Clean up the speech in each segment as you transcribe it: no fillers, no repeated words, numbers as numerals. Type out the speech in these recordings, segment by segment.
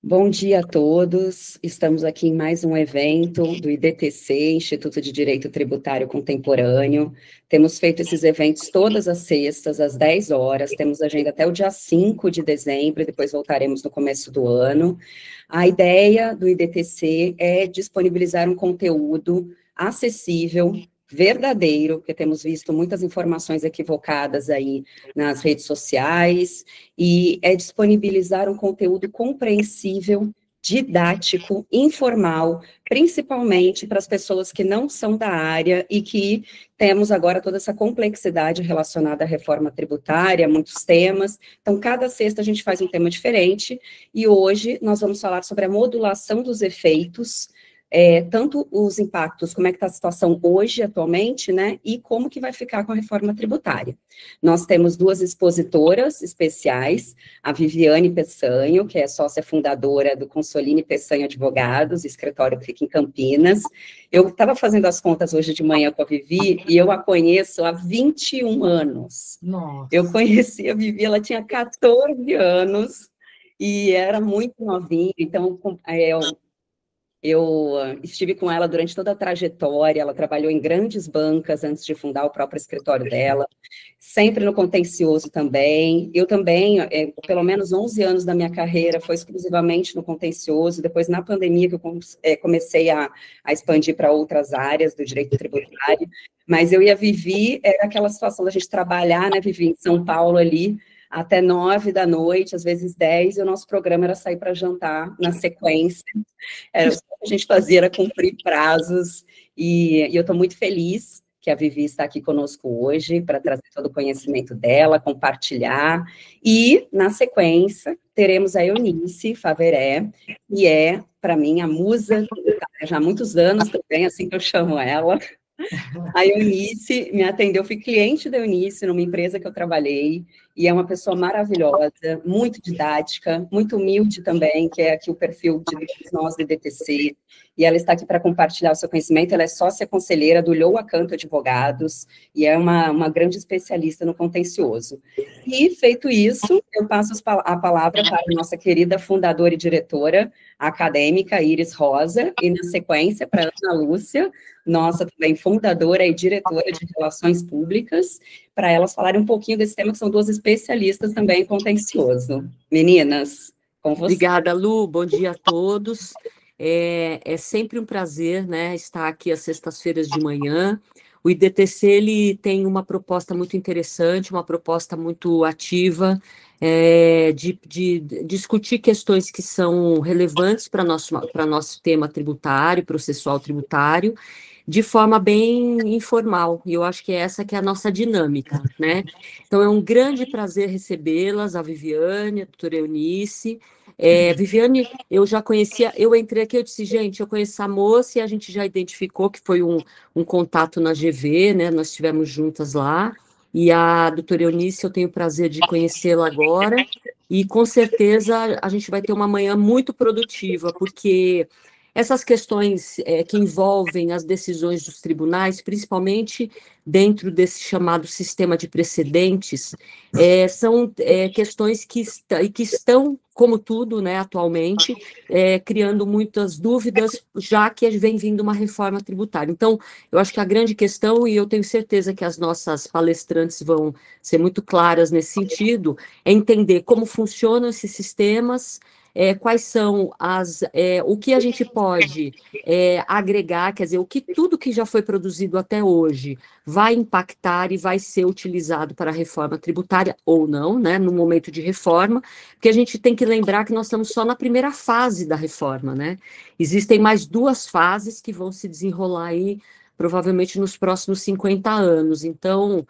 Bom dia a todos. Estamos aqui em mais um evento do IDTC, Instituto de Direito Tributário Contemporâneo. Temos feito esses eventos todas as sextas, às 10 horas. Temos agenda até o dia 5 de dezembro, e depois voltaremos no começo do ano. A ideia do IDTC é disponibilizar um conteúdo acessível, verdadeiro, porque temos visto muitas informações equivocadas aí nas redes sociais, e é disponibilizar um conteúdo compreensível, didático, informal, principalmente para as pessoas que não são da área e que temos agora toda essa complexidade relacionada à reforma tributária, muitos temas. Então, cada sexta a gente faz um tema diferente, e hoje nós vamos falar sobre a modulação dos efeitos, tanto os impactos, como é que está a situação hoje, atualmente, né, e como que vai ficar com a reforma tributária. Nós temos duas expositoras especiais, a Viviane Peçanho, que é sócia fundadora do Consoline Peçanho Advogados, escritório que fica em Campinas. Eu estava fazendo as contas hoje de manhã com a Vivi, e eu a conheço há 21 anos. Nossa. Eu conheci a Vivi, ela tinha 14 anos, e era muito novinha, então, eu estive com ela durante toda a trajetória, ela trabalhou em grandes bancas antes de fundar o próprio escritório dela, sempre no contencioso também. Eu também, pelo menos 11 anos da minha carreira foi exclusivamente no contencioso, depois na pandemia que eu comecei a expandir para outras áreas do direito tributário, mas eu e a Vivi, era aquela situação da gente trabalhar, né, Vivi, em São Paulo ali, até 9 da noite, às vezes 10, e o nosso programa era sair para jantar na sequência. O que a gente fazia era cumprir prazos, e eu estou muito feliz que a Vivi está aqui conosco hoje para trazer todo o conhecimento dela, compartilhar, e, na sequência, teremos a Eunice Faveré, que é, para mim, a musa, já há muitos anos também, assim que eu chamo ela. A Eunice me atendeu, fui cliente da Eunice numa empresa que eu trabalhei, e é uma pessoa maravilhosa, muito didática, muito humilde também, que é aqui o perfil de nós do DTC, e ela está aqui para compartilhar o seu conhecimento. Ela é sócia conselheira do Lhoa Canto Advogados, e é uma grande especialista no contencioso. E, feito isso, eu passo a palavra para a nossa querida fundadora e diretora acadêmica, Iris Rosa, e, na sequência, para a Ana Lúcia, nossa também fundadora e diretora de Relações Públicas, para elas falarem um pouquinho desse tema, que são duas especialistas também em contencioso. Meninas, com vocês. Obrigada, Lu. Bom dia a todos. É sempre um prazer, né, estar aqui às sextas-feiras de manhã. O IDTC ele tem uma proposta muito interessante, uma proposta muito ativa, de discutir questões que são relevantes para nosso tema tributário, processual tributário, de forma bem informal, e eu acho que essa que é a nossa dinâmica, né? Então, é um grande prazer recebê-las, a Viviane, a doutora Eunice. Viviane, eu já conhecia, eu entrei aqui, eu disse, gente, eu conheço a moça, e a gente já identificou que foi um contato na GV, né? Nós estivemos juntas lá, e a doutora Eunice, eu tenho o prazer de conhecê-la agora, e com certeza a gente vai ter uma manhã muito produtiva, porque essas questões que envolvem as decisões dos tribunais, principalmente dentro desse chamado sistema de precedentes, são questões que estão, como tudo, né, atualmente, criando muitas dúvidas, já que vem vindo uma reforma tributária. Então, eu acho que a grande questão, e eu tenho certeza que as nossas palestrantes vão ser muito claras nesse sentido, é entender como funcionam esses sistemas, quais são o que a gente pode agregar, quer dizer, tudo que já foi produzido até hoje vai impactar e vai ser utilizado para a reforma tributária ou não, né, no momento de reforma, porque a gente tem que lembrar que nós estamos só na primeira fase da reforma, né? Existem mais duas fases que vão se desenrolar aí, provavelmente nos próximos 50 anos, então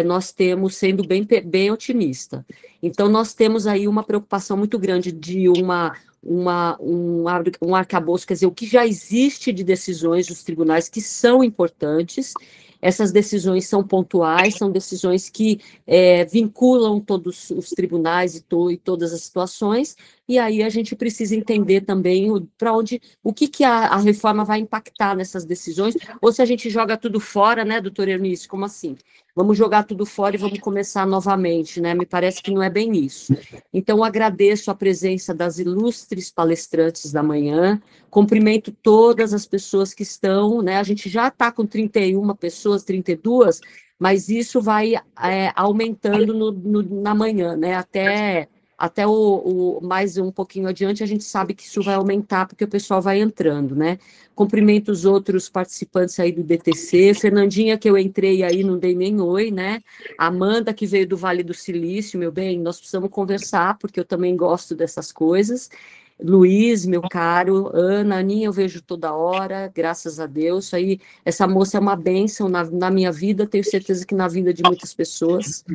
nós temos, sendo bem otimista. Então, nós temos aí uma preocupação muito grande de um arcabouço, quer dizer, o que já existe de decisões dos tribunais que são importantes. Essas decisões são pontuais, são decisões que vinculam todos os tribunais e todas as situações, e aí a gente precisa entender também para onde, o que a reforma vai impactar nessas decisões, ou se a gente joga tudo fora, né, doutor Eunice, como assim? Vamos jogar tudo fora e vamos começar novamente, né? Me parece que não é bem isso. Então, agradeço a presença das ilustres palestrantes da manhã, cumprimento todas as pessoas que estão, né? A gente já está com 31 pessoas, 32, mas isso vai aumentando na manhã, né? Até mais um pouquinho adiante, a gente sabe que isso vai aumentar, porque o pessoal vai entrando, né? Cumprimento os outros participantes aí do DTC, Fernandinha, que eu entrei aí, não dei nem oi, né? Amanda, que veio do Vale do Silício, meu bem, nós precisamos conversar, porque eu também gosto dessas coisas. Luiz, meu caro, Ana, Aninha, eu vejo toda hora, graças a Deus. Isso aí, essa moça é uma bênção na minha vida, tenho certeza que na vida de muitas pessoas.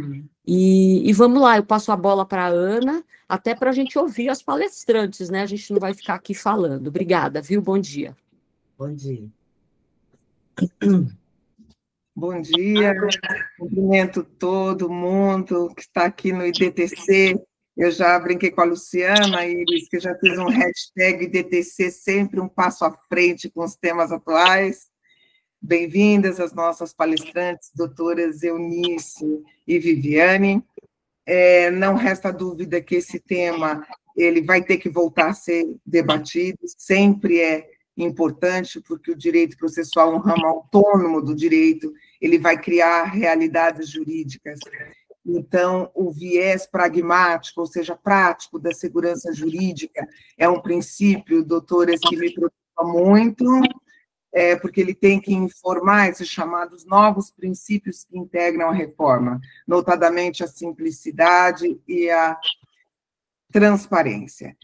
E vamos lá, eu passo a bola para a Ana, até para a gente ouvir as palestrantes, né? A gente não vai ficar aqui falando. Obrigada, viu? Bom dia. Bom dia. Bom dia, cumprimento todo mundo que está aqui no IDTC. Eu já brinquei com a Luciana, Iris, que eu já fiz um hashtag IDTC, sempre um passo à frente com os temas atuais. Bem-vindas as nossas palestrantes, doutoras Eunice e Viviane. Não resta dúvida que esse tema ele vai ter que voltar a ser debatido, sempre é importante, porque o direito processual é um ramo autônomo do direito, ele vai criar realidades jurídicas. Então, o viés pragmático, ou seja, prático da segurança jurídica, é um princípio, doutoras, que me preocupa muito, porque ele tem que informar esses chamados novos princípios que integram a reforma, notadamente a simplicidade e a transparência.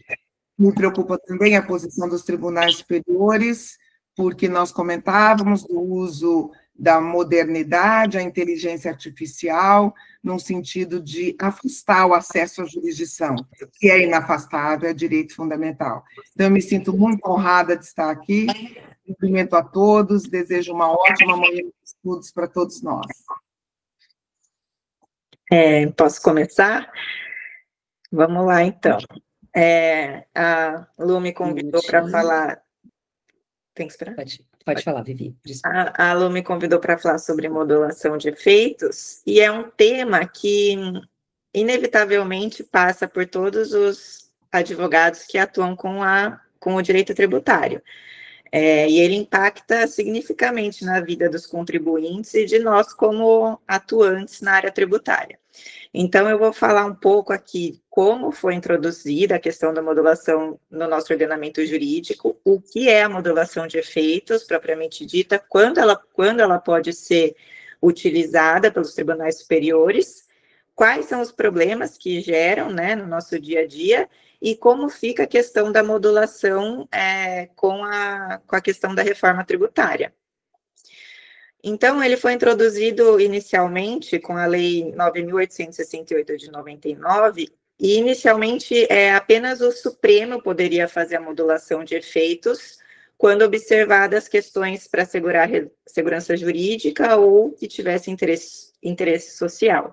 Me preocupa também a posição dos tribunais superiores, porque nós comentávamos do uso da modernidade, a inteligência artificial, num sentido de afastar o acesso à jurisdição, que é inafastável, é direito fundamental. Então, eu me sinto muito honrada de estar aqui, cumprimento a todos, desejo uma ótima manhã de estudos para todos nós. Posso começar? Vamos lá, então. A Lu me convidou para falar... Tem que esperar? Pode falar, Vivi. Desculpa. A Lu me convidou para falar sobre modulação de efeitos, e é um tema que, inevitavelmente, passa por todos os advogados que atuam com o direito tributário. E ele impacta significativamente na vida dos contribuintes e de nós como atuantes na área tributária. Então, eu vou falar um pouco aqui como foi introduzida a questão da modulação no nosso ordenamento jurídico, o que é a modulação de efeitos, propriamente dita, quando ela pode ser utilizada pelos tribunais superiores, quais são os problemas que geram, né, no nosso dia a dia, e como fica a questão da modulação com a questão da reforma tributária. Então, ele foi introduzido inicialmente com a Lei 9.868 de 99, e inicialmente apenas o Supremo poderia fazer a modulação de efeitos quando observadas questões para assegurar segurança jurídica ou que tivesse interesse social.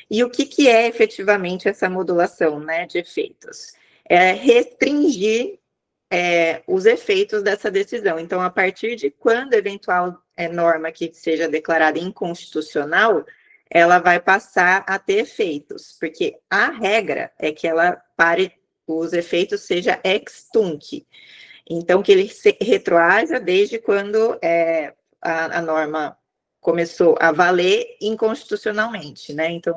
E o que é efetivamente essa modulação, né, de efeitos? É restringir os efeitos dessa decisão. Então, a partir de quando eventual norma que seja declarada inconstitucional, ela vai passar a ter efeitos, porque a regra é que ela pare, os efeitos seja ex tunc. Então, que ele se retroaja desde quando a norma começou a valer inconstitucionalmente, né? Então,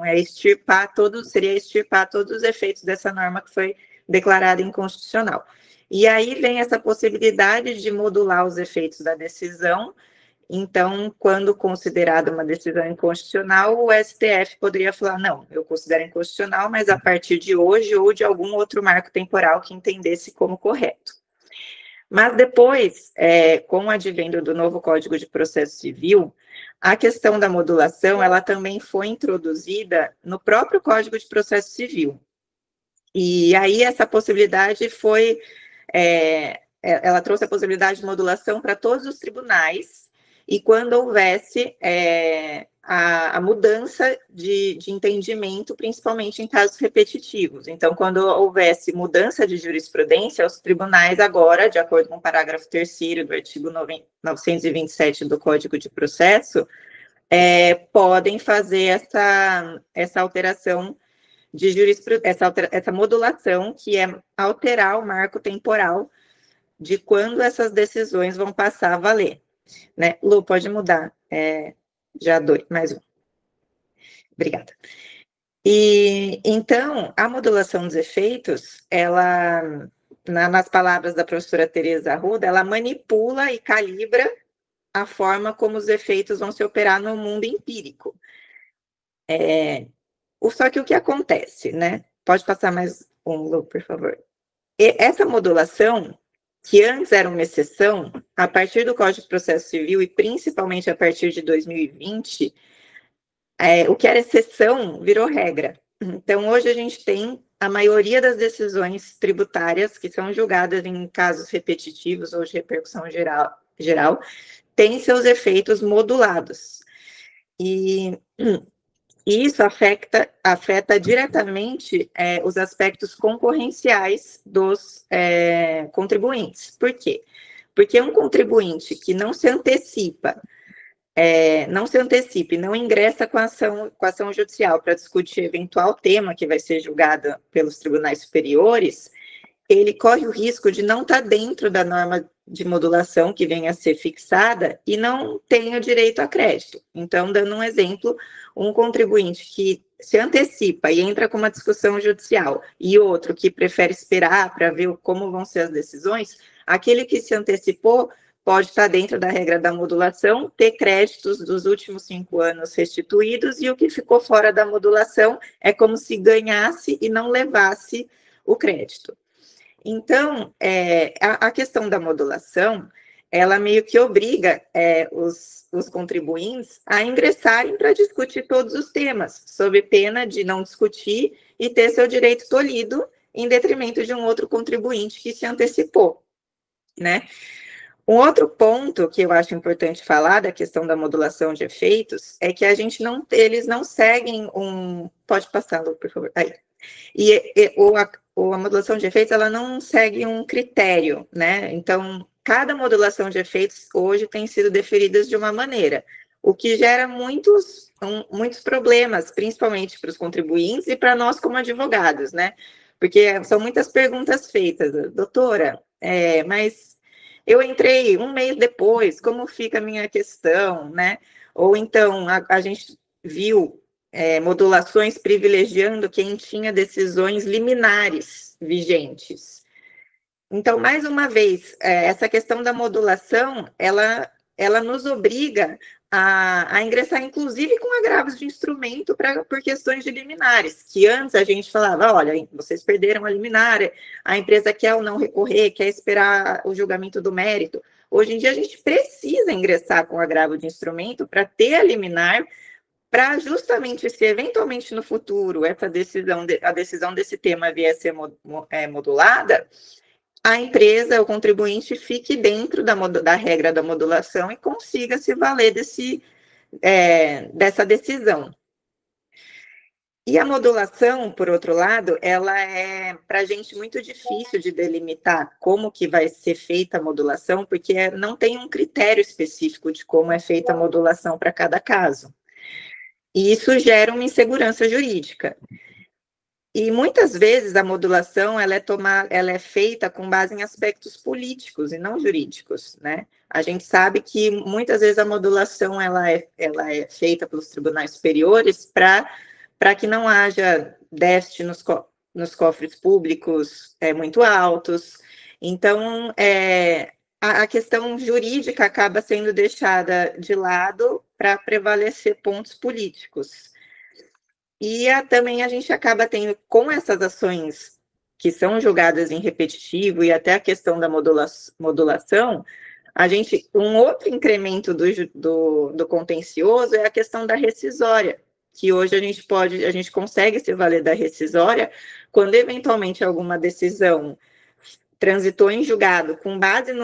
seria extirpar todos os efeitos dessa norma que foi declarada inconstitucional. E aí vem essa possibilidade de modular os efeitos da decisão. Então, quando considerada uma decisão inconstitucional, o STF poderia falar, não, eu considero inconstitucional, mas a partir de hoje ou de algum outro marco temporal que entendesse como correto. Mas depois, com o advento do novo Código de Processo Civil, a questão da modulação, ela também foi introduzida no próprio Código de Processo Civil. E aí essa possibilidade ela trouxe a possibilidade de modulação para todos os tribunais, e quando houvesse a mudança de entendimento, principalmente em casos repetitivos. Então, quando houvesse mudança de jurisprudência, os tribunais agora, de acordo com o parágrafo 3º do artigo 927 do Código de Processo, podem fazer essa alteração de jurisprudência, essa modulação, que é alterar o marco temporal de quando essas decisões vão passar a valer. Né? Lu, pode mudar. Já mais um. Obrigada. E, então, a modulação dos efeitos, ela, nas palavras da professora Tereza Arruda, ela manipula e calibra a forma como os efeitos vão se operar no mundo empírico. Só que o que acontece, né? Pode passar mais um, Lu, por favor. Essa modulação, que antes era uma exceção, a partir do Código de Processo Civil e principalmente a partir de 2020, o que era exceção virou regra. Então, hoje a gente tem a maioria das decisões tributárias que são julgadas em casos repetitivos ou de repercussão geral tem seus efeitos modulados. E isso afeta diretamente os aspectos concorrenciais dos contribuintes. Por quê? Porque um contribuinte que não se antecipa e não ingressa com a ação judicial para discutir eventual tema que vai ser julgado pelos tribunais superiores, ele corre o risco de não estar dentro da norma de modulação que venha a ser fixada e não tenha direito a crédito. Então, dando um exemplo, um contribuinte que se antecipa e entra com uma discussão judicial e outro que prefere esperar para ver como vão ser as decisões, aquele que se antecipou pode estar dentro da regra da modulação, ter créditos dos últimos 5 anos restituídos, e o que ficou fora da modulação é como se ganhasse e não levasse o crédito. Então, a questão da modulação, ela meio que obriga os contribuintes a ingressarem para discutir todos os temas, sob pena de não discutir e ter seu direito tolhido em detrimento de um outro contribuinte que se antecipou, né? Um outro ponto que eu acho importante falar da questão da modulação de efeitos é que eles não seguem Pode passar, Lu, por favor. Aí. A modulação de efeitos, ela não segue um critério, né? Então, cada modulação de efeitos hoje tem sido deferida de uma maneira, o que gera muitos problemas, principalmente para os contribuintes e para nós como advogados, né? Porque são muitas perguntas feitas. Doutora, mas eu entrei 1 mês depois, como fica a minha questão, né? Ou então, a gente viu modulações privilegiando quem tinha decisões liminares vigentes. Então, mais uma vez, essa questão da modulação, ela nos obriga a ingressar, inclusive, com agravos de instrumento por questões de liminares, que antes a gente falava, olha, vocês perderam a liminar, a empresa quer ou não recorrer, quer esperar o julgamento do mérito. Hoje em dia, a gente precisa ingressar com agravo de instrumento para ter a liminar, para justamente, se eventualmente no futuro a decisão desse tema vier a ser modulada, a empresa, o contribuinte, fique dentro da regra da modulação e consiga se valer dessa decisão. E a modulação, por outro lado, ela é, para a gente, muito difícil de delimitar como que vai ser feita a modulação, porque não tem um critério específico de como é feita a modulação para cada caso. E isso gera uma insegurança jurídica. E muitas vezes a modulação ela é feita com base em aspectos políticos e não jurídicos, né? A gente sabe que muitas vezes a modulação ela é feita pelos tribunais superiores para que não haja déficit nos cofres públicos muito altos. Então, a questão jurídica acaba sendo deixada de lado para prevalecer pontos políticos. E também a gente acaba tendo, com essas ações que são julgadas em repetitivo e até a questão da modulação, um outro incremento do contencioso é a questão da rescisória, que hoje a gente consegue se valer da rescisória quando eventualmente alguma decisão transitou em julgado com base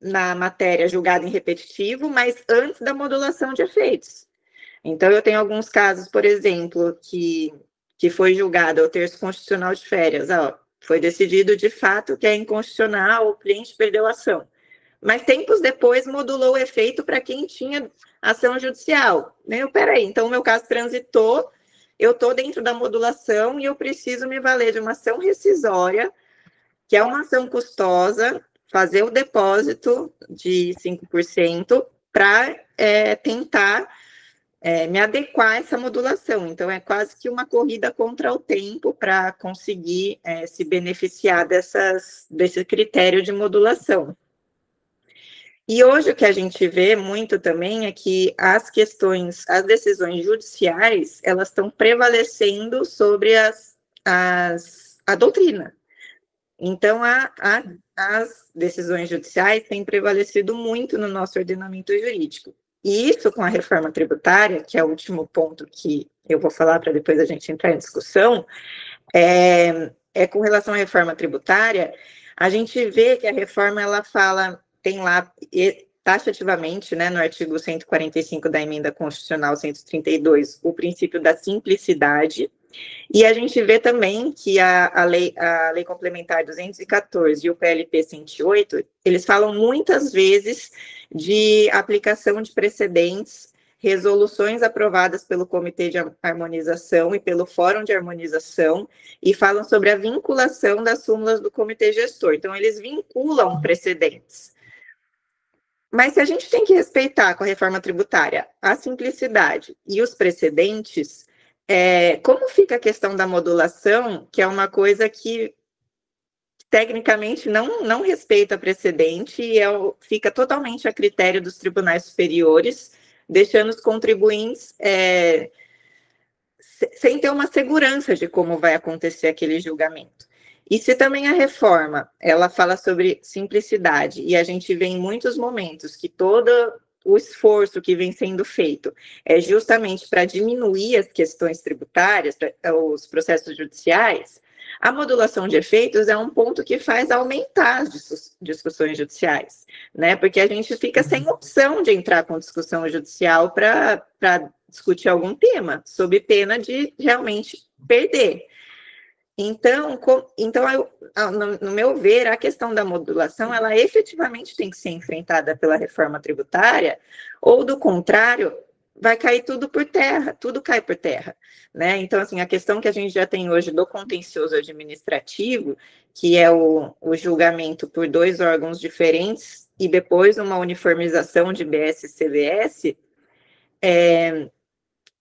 na matéria julgada em repetitivo, mas antes da modulação de efeitos. Então, eu tenho alguns casos, por exemplo, que foi julgado ao terço constitucional de férias. Foi decidido de fato que é inconstitucional, o cliente perdeu a ação. Mas tempos depois modulou o efeito para quem tinha ação judicial. Peraí, então o meu caso transitou, eu estou dentro da modulação e eu preciso me valer de uma ação rescisória, que é uma ação custosa, fazer o depósito de 5% para tentar me adequar a essa modulação. Então, é quase que uma corrida contra o tempo para conseguir se beneficiar desse critério de modulação. E hoje o que a gente vê muito também é que as decisões judiciais, elas estão prevalecendo sobre a doutrina. Então, as decisões judiciais têm prevalecido muito no nosso ordenamento jurídico. E isso com a reforma tributária, que é o último ponto que eu vou falar para depois a gente entrar em discussão, com relação à reforma tributária, a gente vê que a reforma, ela tem lá taxativamente, né, no artigo 145 da emenda constitucional 132, o princípio da simplicidade, e a gente vê também que a lei complementar 214 e o PLP 108, eles falam muitas vezes de aplicação de precedentes, resoluções aprovadas pelo Comitê de Harmonização e pelo Fórum de Harmonização, e falam sobre a vinculação das súmulas do Comitê Gestor. Então, eles vinculam precedentes. Mas se a gente tem que respeitar com a reforma tributária a simplicidade e os precedentes, como fica a questão da modulação, que é uma coisa que tecnicamente não respeita precedente e fica totalmente a critério dos tribunais superiores, deixando os contribuintes sem ter uma segurança de como vai acontecer aquele julgamento. E se também a reforma, ela fala sobre simplicidade, e a gente vê em muitos momentos que todo o esforço que vem sendo feito é justamente para diminuir as questões tributárias, os processos judiciais, a modulação de efeitos é um ponto que faz aumentar as discussões judiciais, né? Porque a gente fica sem opção de entrar com discussão judicial para discutir algum tema, sob pena de realmente perder. Então, no meu ver, a questão da modulação, ela efetivamente tem que ser enfrentada pela reforma tributária, ou do contrário, vai cair tudo por terra, tudo cai por terra, né? Então, assim, a questão que a gente já tem hoje do contencioso administrativo, que é o julgamento por 2 órgãos diferentes, e depois uma uniformização de BS e CBS,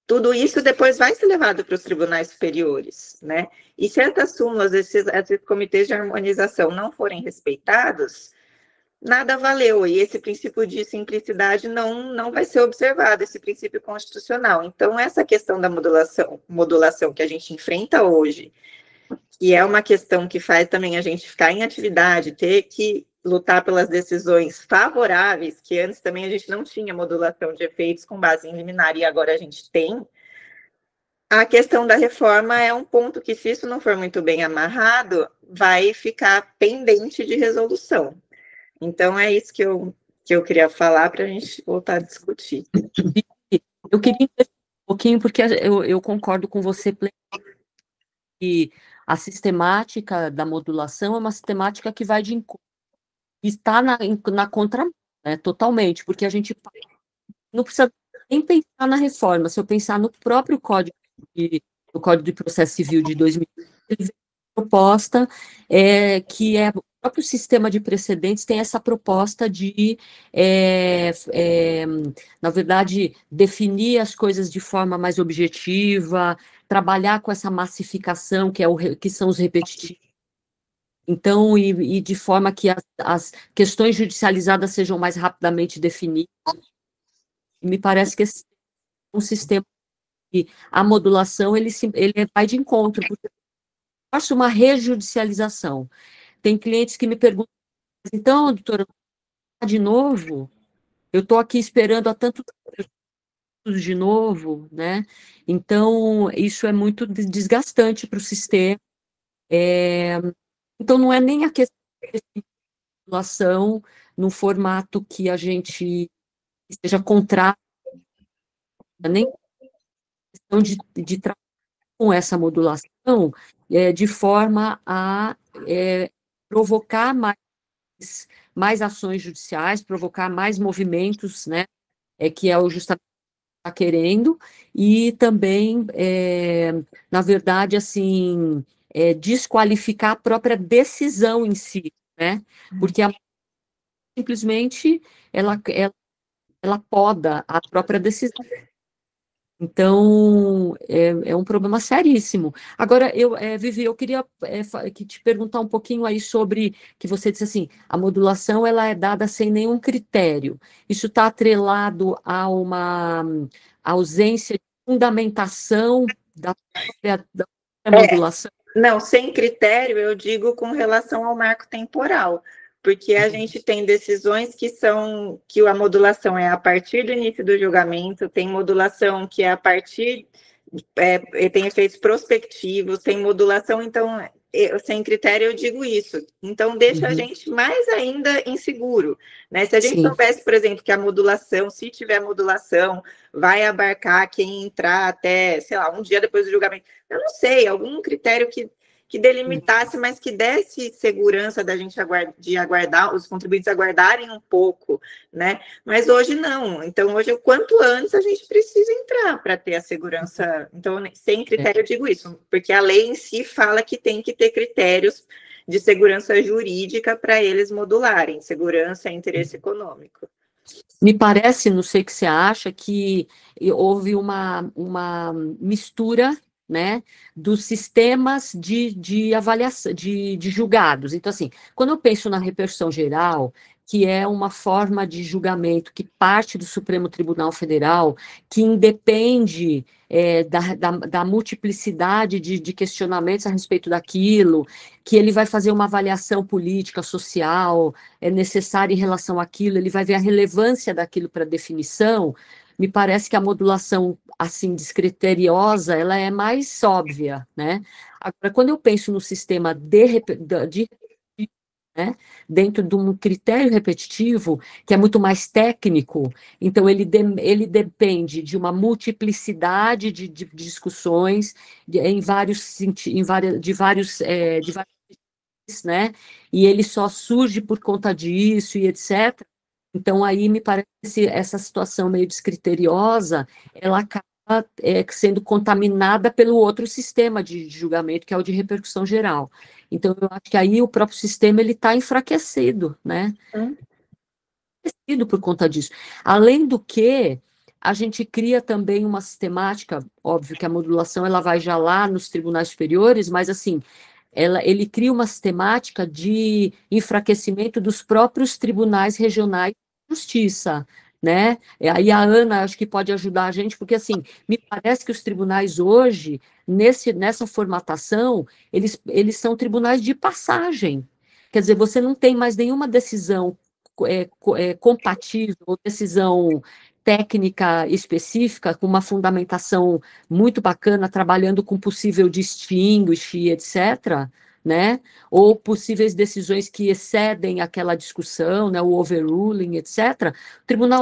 tudo isso depois vai ser levado para os tribunais superiores, né? E se essas súmulas, esses comitês de harmonização não forem respeitados, nada valeu, e esse princípio de simplicidade não vai ser observado, esse princípio constitucional. Então, essa questão da modulação que a gente enfrenta hoje, que é uma questão que faz também a gente ficar em atividade, ter que lutar pelas decisões favoráveis, que antes também a gente não tinha modulação de efeitos com base em liminar, e agora a gente tem. A questão da reforma é um ponto que, se isso não for muito bem amarrado, vai ficar pendente de resolução. Então, é isso que eu queria falar para a gente voltar a discutir. Eu queria entender um pouquinho, porque eu concordo com você plenamente que a sistemática da modulação é uma sistemática que vai de encontro, está na contramão, né, totalmente, porque a gente não precisa nem pensar na reforma. Se eu pensar no próprio Código de Processo Civil de 2000, proposta que o próprio sistema de precedentes tem essa proposta de, na verdade, definir as coisas de forma mais objetiva, trabalhar com essa massificação que são os repetitivos. Então, e de forma que as questões judicializadas sejam mais rapidamente definidas. Me parece que esse é um sistema que a modulação ele vai de encontro, porque eu faço uma rejudicialização. Tem clientes que me perguntam, então, doutora, de novo? Eu estou aqui esperando há tanto tempo de novo, né? Então, isso é muito desgastante para o sistema. Então, não é nem a questão de modulação, num formato que a gente esteja contrário, nem questão de trabalhar com essa modulação de forma a provocar mais ações judiciais, provocar mais movimentos, né, que é o justamente está querendo, e também, na verdade, assim, desqualificar a própria decisão em si, né? Porque simplesmente ela poda a própria decisão. Então, é um problema seríssimo. Agora, Vivi, eu queria te perguntar um pouquinho aí sobre, que você disse assim, a modulação ela é dada sem nenhum critério. Isso está atrelado a uma ausência de fundamentação da própria modulação? Não, sem critério, eu digo com relação ao marco temporal, porque a gente tem decisões que a modulação é a partir do início do julgamento, tem modulação que é a partir, tem efeitos prospectivos, tem modulação, então, sem critério eu digo isso. Então, deixa a gente mais ainda inseguro, né? Se a gente soubesse, por exemplo, que a modulação, se tiver modulação, vai abarcar quem entrar até, sei lá, um dia depois do julgamento, eu não sei, algum critério que delimitasse, mas que desse segurança da gente de aguardar, os contribuintes aguardarem um pouco, né? Mas hoje não. Então, hoje, o quanto antes a gente precisa entrar para ter a segurança. Então, sem critério, eu digo isso, porque a lei em si fala que tem que ter critérios de segurança jurídica para eles modularem, segurança e interesse econômico. Me parece, não sei o que você acha, que houve uma mistura, né, dos sistemas de avaliação, de julgados. Então, assim, quando eu penso na repercussão geral, que é uma forma de julgamento que parte do Supremo Tribunal Federal, que independe da multiplicidade de questionamentos a respeito daquilo, que ele vai fazer uma avaliação política, social, necessária em relação àquilo, ele vai ver a relevância daquilo para definição. Me parece que a modulação, assim, descriteriosa, ela é mais óbvia, né? Agora, quando eu penso no sistema né, dentro de um critério repetitivo, que é muito mais técnico, então ele depende de uma multiplicidade de discussões em vários, né? E ele só surge por conta disso e etc. Então, aí me parece essa situação meio descriteriosa, ela acaba sendo contaminada pelo outro sistema de julgamento, que é o de repercussão geral. Então, eu acho que aí o próprio sistema está enfraquecido, né? Enfraquecido por conta disso. Além do que, a gente cria também uma sistemática, óbvio que a modulação ela vai já lá nos tribunais superiores, mas assim, ele cria uma sistemática de enfraquecimento dos próprios tribunais regionais de justiça, né? Aí a Ana acho que pode ajudar a gente, porque assim, me parece que os tribunais hoje, nessa formatação, eles são tribunais de passagem. Quer dizer, você não tem mais nenhuma decisão compatível, ou decisão técnica específica, com uma fundamentação muito bacana, trabalhando com possível distinguish, etc., né? Ou possíveis decisões que excedem aquela discussão, né? O overruling, etc.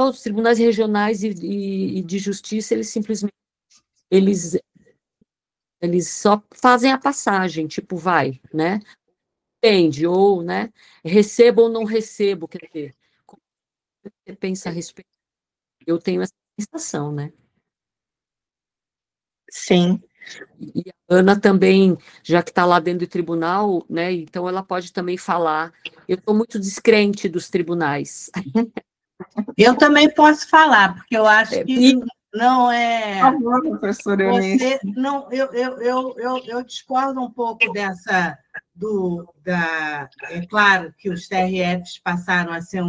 Os tribunais regionais e de justiça, eles simplesmente eles só fazem a passagem, tipo, vai, né? Depende, ou, né? Recebo ou não recebo, quer dizer, como você pensa a respeito? Eu tenho essa sensação, né? Sim. E a Ana também, já que está lá dentro do tribunal, né? Então ela pode também falar. Eu estou muito descrente dos tribunais. Eu também posso falar, porque eu acho que não é. Por favor, professora Eunice. Não, eu discordo um pouco dessa. É claro que os TRFs passaram a ser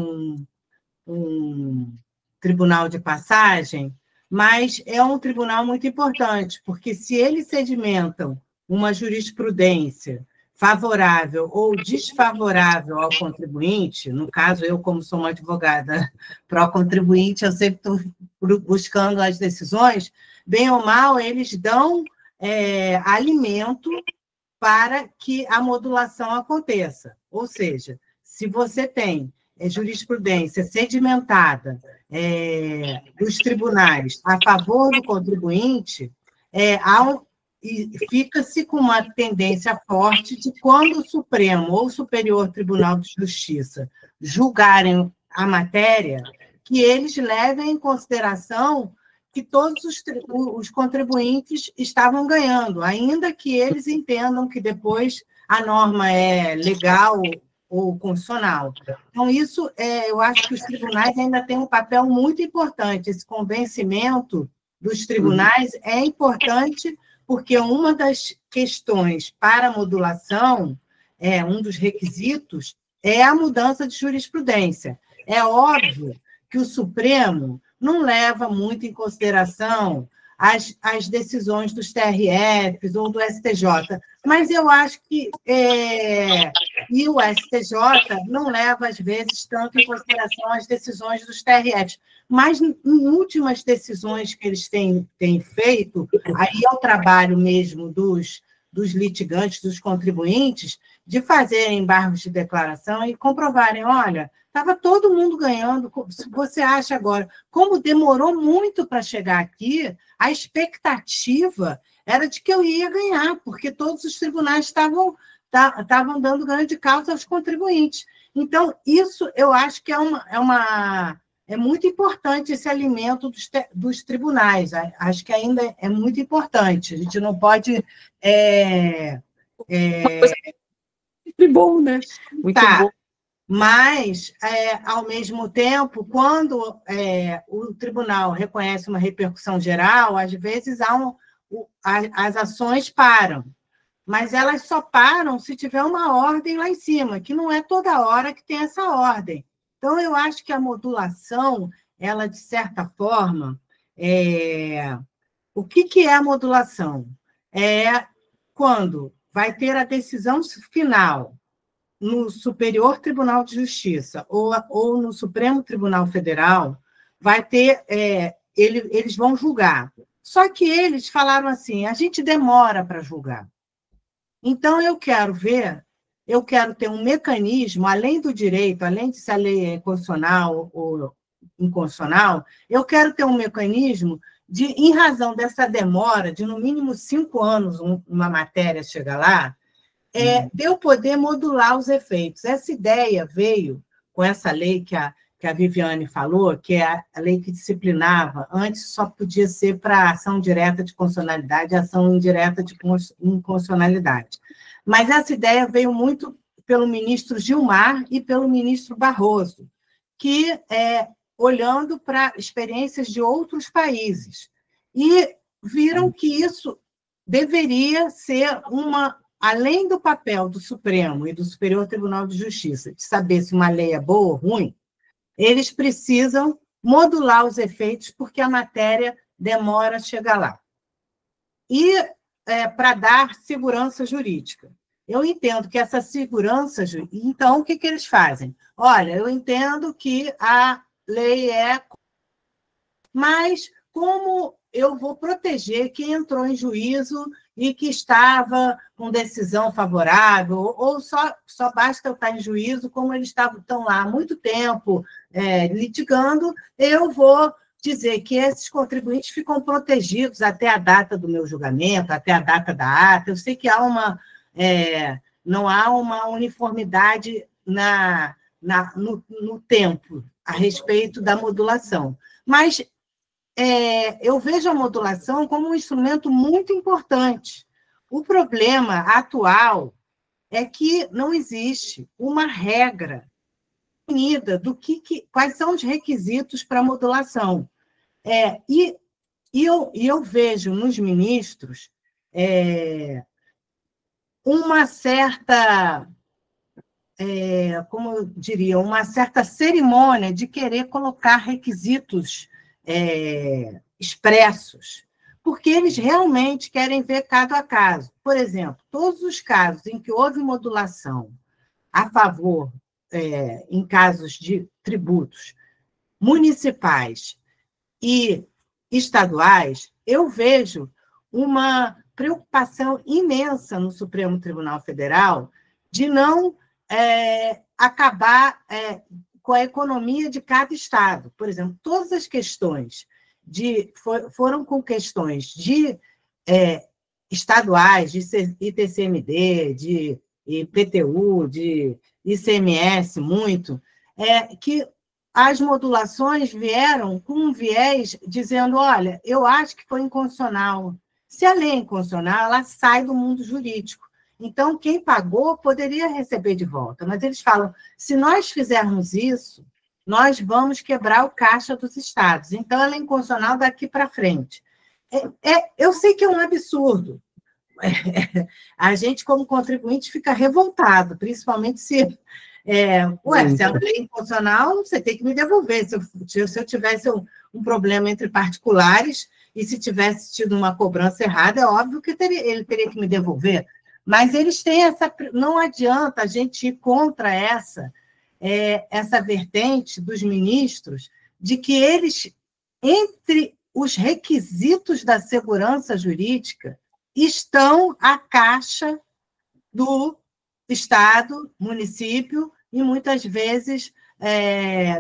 um tribunal de passagem, mas é um tribunal muito importante, porque se eles sedimentam uma jurisprudência favorável ou desfavorável ao contribuinte, no caso, eu, como sou uma advogada pró-contribuinte, eu sempre estou buscando as decisões, bem ou mal, eles dão alimento para que a modulação aconteça. Ou seja, se você tem jurisprudência sedimentada dos tribunais a favor do contribuinte, e fica-se com uma tendência forte de quando o Supremo ou o Superior Tribunal de Justiça julgarem a matéria, que eles levem em consideração que todos os contribuintes estavam ganhando, ainda que eles entendam que depois a norma é legal ou constitucional. Então, isso, eu acho que os tribunais ainda têm um papel muito importante. Esse convencimento dos tribunais é importante, porque uma das questões para a modulação, um dos requisitos, é a mudança de jurisprudência. É óbvio que o Supremo não leva muito em consideração as decisões dos TRFs ou do STJ, mas eu acho que e o STJ não leva, às vezes, tanto em consideração as decisões dos TRFs, mas em últimas decisões que eles têm feito, aí é o trabalho mesmo dos litigantes, dos contribuintes, de fazerem embargos de declaração e comprovarem, olha, estava todo mundo ganhando, você acha agora, como demorou muito para chegar aqui, a expectativa era de que eu ia ganhar, porque todos os tribunais estavam dando ganho de causa aos contribuintes. Então, isso eu acho que é muito importante esse alimento dos tribunais. Acho que ainda é muito importante. A gente não pode... Muito bom, né? Muito bom. Mas, ao mesmo tempo, quando o tribunal reconhece uma repercussão geral, às vezes as ações param. Mas elas só param se tiver uma ordem lá em cima, que não é toda hora que tem essa ordem. Então, eu acho que a modulação, ela, de certa forma, o que é a modulação? É quando vai ter a decisão final no Superior Tribunal de Justiça ou no Supremo Tribunal Federal, vai ter, eles vão julgar. Só que eles falaram assim, a gente demora para julgar. Então, eu quero ter um mecanismo, além do direito, além de se a lei é constitucional ou inconstitucional, eu quero ter um mecanismo de, em razão dessa demora, de no mínimo 5 anos uma matéria chegar lá, de eu poder modular os efeitos. Essa ideia veio com essa lei que a Viviane falou, que é a lei que disciplinava, antes só podia ser para ação direta de constitucionalidade e ação indireta de inconstitucionalidade. Mas essa ideia veio muito pelo ministro Gilmar e pelo ministro Barroso, que olhando para experiências de outros países, e viram que isso deveria ser além do papel do Supremo e do Superior Tribunal de Justiça, de saber se uma lei é boa ou ruim, eles precisam modular os efeitos, porque a matéria demora a chegar lá. E para dar segurança jurídica. Eu entendo que essa segurança jurídica... Então, o que eles fazem? Olha, eu entendo que a lei mas como eu vou proteger quem entrou em juízo e que estava com decisão favorável, ou só basta eu estar em juízo, como eles estão lá há muito tempo litigando, eu vou dizer que esses contribuintes ficam protegidos até a data do meu julgamento, até a data da ata. Eu sei que não há uma uniformidade no tempo a respeito da modulação, mas eu vejo a modulação como um instrumento muito importante. O problema atual é que não existe uma regra definida quais são os requisitos para a modulação. E eu vejo nos ministros uma certa, como eu diria, uma certa cerimônia de querer colocar requisitos expressos, porque eles realmente querem ver caso a caso. Por exemplo, todos os casos em que houve modulação a favor, em casos de tributos municipais e estaduais, eu vejo uma preocupação imensa no Supremo Tribunal Federal de não acabar com a economia de cada estado. Por exemplo, todas as questões foram com questões de estaduais, de ITCMD, de IPTU, de ICMS, muito, que as modulações vieram com um viés dizendo, olha, eu acho que foi inconstitucional. Se a lei é inconstitucional, ela sai do mundo jurídico. Então, quem pagou poderia receber de volta. Mas eles falam, se nós fizermos isso, nós vamos quebrar o caixa dos estados. Então, ela é inconstitucional daqui para frente. Eu sei que é um absurdo. A gente, como contribuinte, fica revoltado, principalmente se... se a lei é inconstitucional, você tem que me devolver. Se eu tivesse um problema entre particulares e se tivesse tido uma cobrança errada, é óbvio que ele teria que me devolver. Mas eles têm essa... Não adianta a gente ir contra essa vertente dos ministros de que eles, entre os requisitos da segurança jurídica, estão a caixa do Estado, município e, muitas vezes,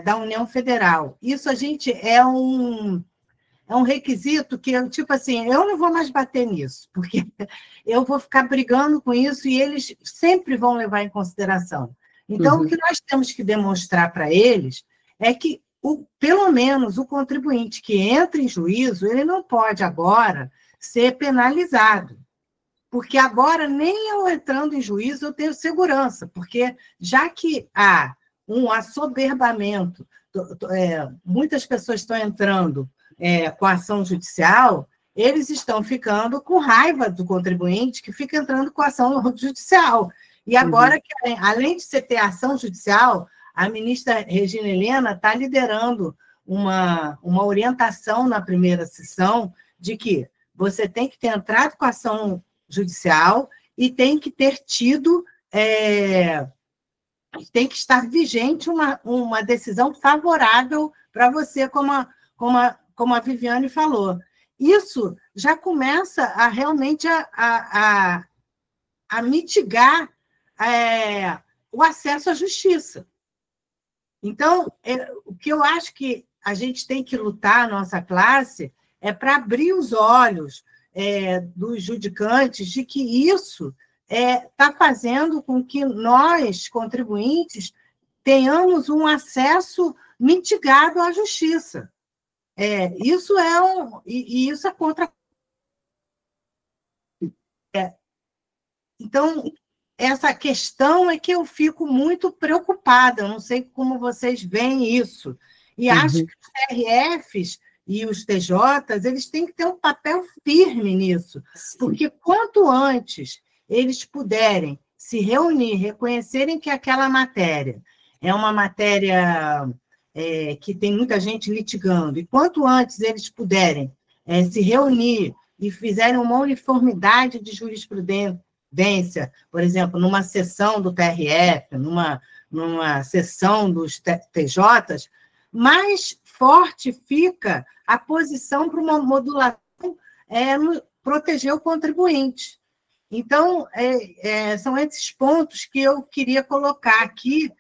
da União Federal. Isso, a gente, é um requisito que, tipo assim, eu não vou mais bater nisso, porque eu vou ficar brigando com isso e eles sempre vão levar em consideração. Então, o que nós temos que demonstrar para eles é que, pelo menos, o contribuinte que entra em juízo, ele não pode agora ser penalizado, porque agora, nem eu entrando em juízo, eu tenho segurança, porque já que há um assoberbamento, muitas pessoas estão entrando com ação judicial, eles estão ficando com raiva do contribuinte que fica entrando com ação judicial. E agora, além de você ter ação judicial, a ministra Regina Helena está liderando uma orientação na primeira sessão de que você tem que ter entrado com ação judicial e tem que ter tido, tem que estar vigente uma decisão favorável para você, como a Viviane falou. Isso já começa a realmente a mitigar o acesso à justiça. Então, o que eu acho que a gente tem que lutar, a nossa classe, é para abrir os olhos dos judicantes de que isso está fazendo com que nós, contribuintes, tenhamos um acesso mitigado à justiça. Isso isso é contra... Então, essa questão é que eu fico muito preocupada, eu não sei como vocês veem isso, e acho que os TRFs e os TJs, eles têm que ter um papel firme nisso, porque quanto antes eles puderem se reunir, reconhecerem que aquela matéria é uma matéria que tem muita gente litigando, e quanto antes eles puderem se reunir e fizerem uma uniformidade de jurisprudência, por exemplo, numa sessão do TRF, numa sessão dos TJs, mais forte fica a posição para uma modulação proteger o contribuinte. Então, são esses pontos que eu queria colocar aqui,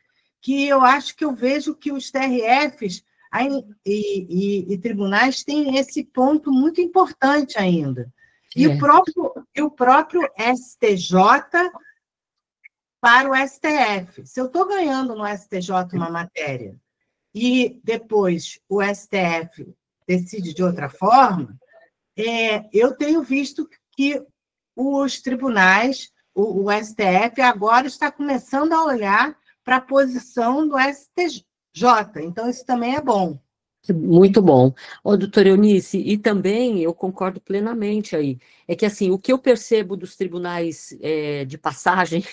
que eu acho que eu vejo que os TRFs e tribunais têm esse ponto muito importante ainda. E o próprio STJ para o STF. Se eu estou ganhando no STJ uma matéria e depois o STF decide de outra forma, eu tenho visto que os tribunais, o STF, agora está começando a olhar para a posição do STJ. Então, isso também é bom. Muito bom. Doutora Eunice, e também eu concordo plenamente aí, é que assim, o que eu percebo dos tribunais de passagem,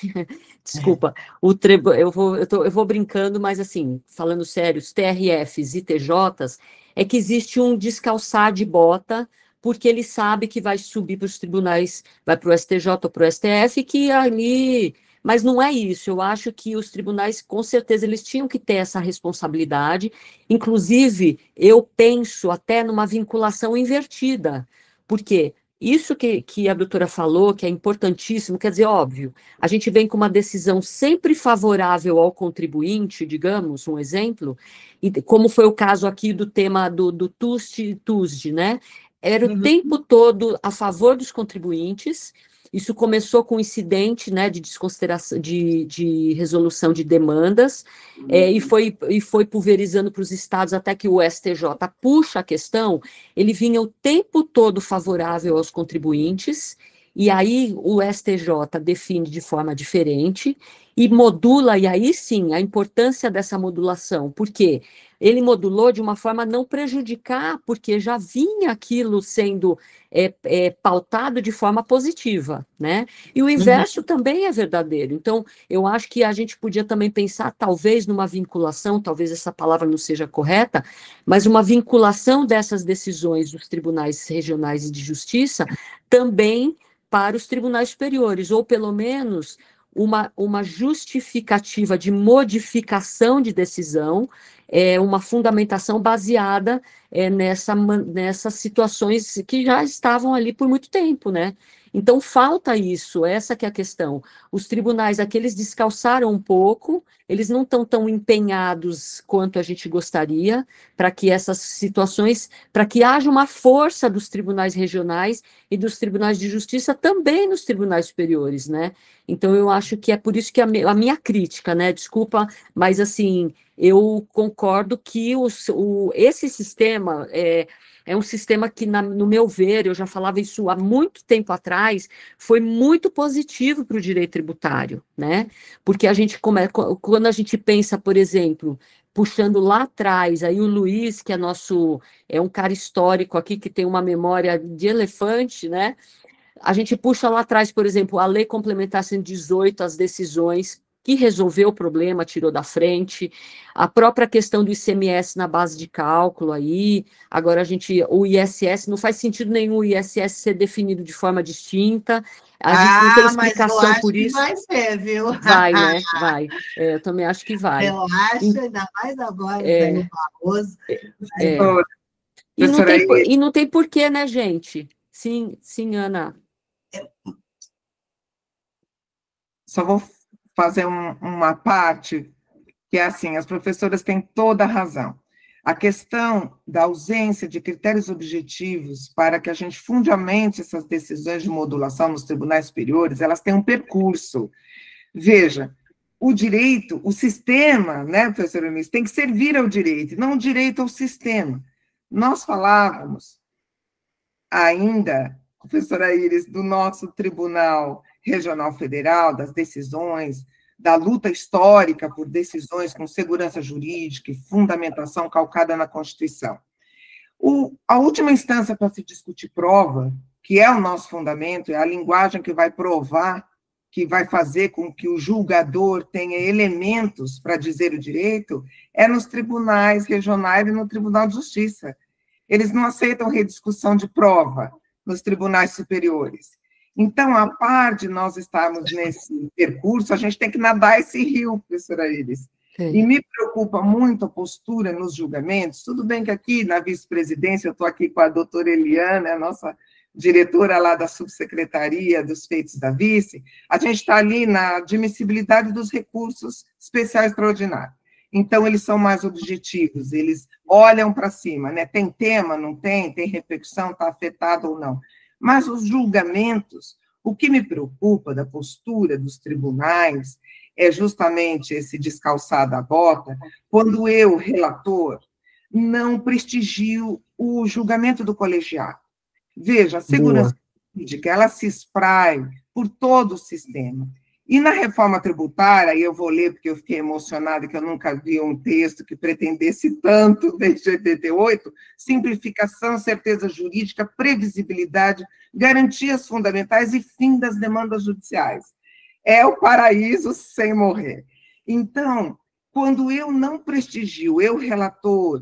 desculpa, eu vou brincando, mas assim, falando sério, os TRFs e TJs, é que existe um descalçar de bota, porque ele sabe que vai subir para os tribunais, vai para o STJ ou para o STF, que ali... Mas não é isso, eu acho que os tribunais, com certeza, eles tinham que ter essa responsabilidade, inclusive, eu penso até numa vinculação invertida, porque isso que a doutora falou, que é importantíssimo, quer dizer, óbvio, a gente vem com uma decisão sempre favorável ao contribuinte, digamos, um exemplo, e como foi o caso aqui do tema do TUSD, né? Era o tempo todo a favor dos contribuintes. Isso começou com um incidente, né, de desconsideração, de resolução de demandas, e foi pulverizando para os estados até que o STJ puxa a questão. Ele vinha o tempo todo favorável aos contribuintes, e aí o STJ define de forma diferente e modula, e aí sim, a importância dessa modulação, porque ele modulou de uma forma a não prejudicar, porque já vinha aquilo sendo pautado de forma positiva, né? E o inverso também é verdadeiro. Então, eu acho que a gente podia também pensar, talvez, numa vinculação, talvez essa palavra não seja correta, mas uma vinculação dessas decisões dos tribunais regionais de justiça também para os tribunais superiores, ou pelo menos uma justificativa de modificação de decisão, uma fundamentação baseada nessas situações que já estavam ali por muito tempo, né? Então, falta isso, essa que é a questão. Os tribunais, aqueles descalçaram um pouco, eles não estão tão empenhados quanto a gente gostaria, para que essas situações, para que haja uma força dos tribunais regionais e dos tribunais de justiça também nos tribunais superiores, né? Então, eu acho que é por isso que a minha crítica, né? Desculpa, mas assim, eu concordo que esse sistema é um sistema que, no meu ver, eu já falava isso há muito tempo atrás, foi muito positivo para o direito tributário, né? Porque a gente quando a gente pensa, por exemplo, puxando lá atrás, aí o Luiz, que é um cara histórico aqui, que tem uma memória de elefante, né? A gente puxa lá atrás, por exemplo, a Lei Complementar 118, as decisões que resolveu o problema, tirou da frente, a própria questão do ICMS na base de cálculo aí, agora o ISS, não faz sentido nenhum o ISS ser definido de forma distinta, a gente não tem explicação por isso. Vai ser, viu? Vai, né? Vai. Eu também acho que vai. Relaxa, ainda mais agora, tem o famoso. E não tem porquê, né, gente? Sim, Ana. Só vou fazer uma parte, que é assim, as professoras têm toda a razão. A questão da ausência de critérios objetivos para que a gente fundamente essas decisões de modulação nos tribunais superiores, elas têm um percurso. Veja, o direito, o sistema, né, professora Eunice, tem que servir ao direito, não o direito ao sistema. Nós falávamos ainda, professora Iris, do nosso Tribunal Regional Federal, das decisões, da luta histórica por decisões com segurança jurídica e fundamentação calcada na Constituição. A última instância para se discutir prova, que é o nosso fundamento, é a linguagem que vai provar, que vai fazer com que o julgador tenha elementos para dizer o direito, é nos tribunais regionais e no Tribunal de Justiça. Eles não aceitam rediscussão de prova nos tribunais superiores. Então, a par de nós estarmos nesse percurso, a gente tem que nadar esse rio, professora Iris. Sim. E me preocupa muito a postura nos julgamentos. Tudo bem que aqui na vice-presidência, eu estou aqui com a doutora Eliana, a nossa diretora lá da subsecretaria dos feitos da vice, a gente está ali na admissibilidade dos recursos especiais extraordinários. Então, eles são mais objetivos, eles olham para cima, né? Tem tema, não tem? Tem repercussão, está afetado ou não? Mas os julgamentos, o que me preocupa da postura dos tribunais é justamente esse descalçar da bota, quando eu, relator, não prestigio o julgamento do colegiado. Veja, a segurança jurídica, ela se espraia por todo o sistema. E na reforma tributária, e eu vou ler porque eu fiquei emocionada, que eu nunca vi um texto que pretendesse tanto, desde 88, simplificação, certeza jurídica, previsibilidade, garantias fundamentais e fim das demandas judiciais. É o paraíso sem morrer. Então, quando eu não prestigio, eu, relator,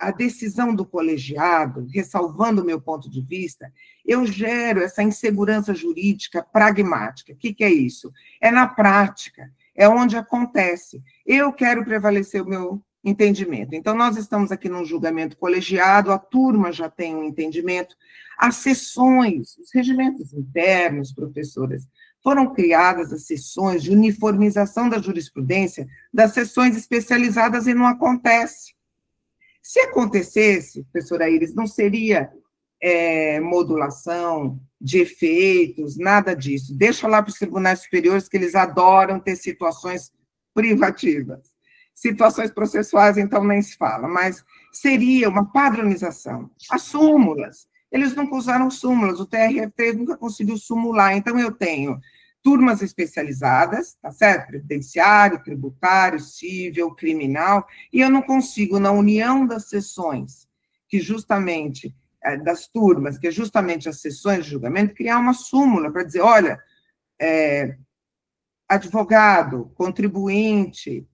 a decisão do colegiado, ressalvando o meu ponto de vista, eu gero essa insegurança jurídica pragmática. O que é isso? É na prática, é onde acontece. Eu quero prevalecer o meu entendimento. Então, nós estamos aqui num julgamento colegiado, a turma já tem um entendimento, as sessões, os regimentos internos, professoras, foram criadas as sessões de uniformização da jurisprudência das sessões especializadas e não acontece. Se acontecesse, professora Iris, não seria modulação de efeitos, nada disso. Deixa lá para os tribunais superiores que eles adoram ter situações privativas. Situações processuais, então, nem se fala, mas seria uma padronização. As súmulas, eles nunca usaram súmulas, o TRF3 nunca conseguiu sumular, então eu tenho turmas especializadas, tá certo? Previdenciário, tributário, civil, criminal, e eu não consigo, na união das sessões, que justamente, das turmas, que é justamente as sessões de julgamento, criar uma súmula para dizer, olha, advogado, contribuinte,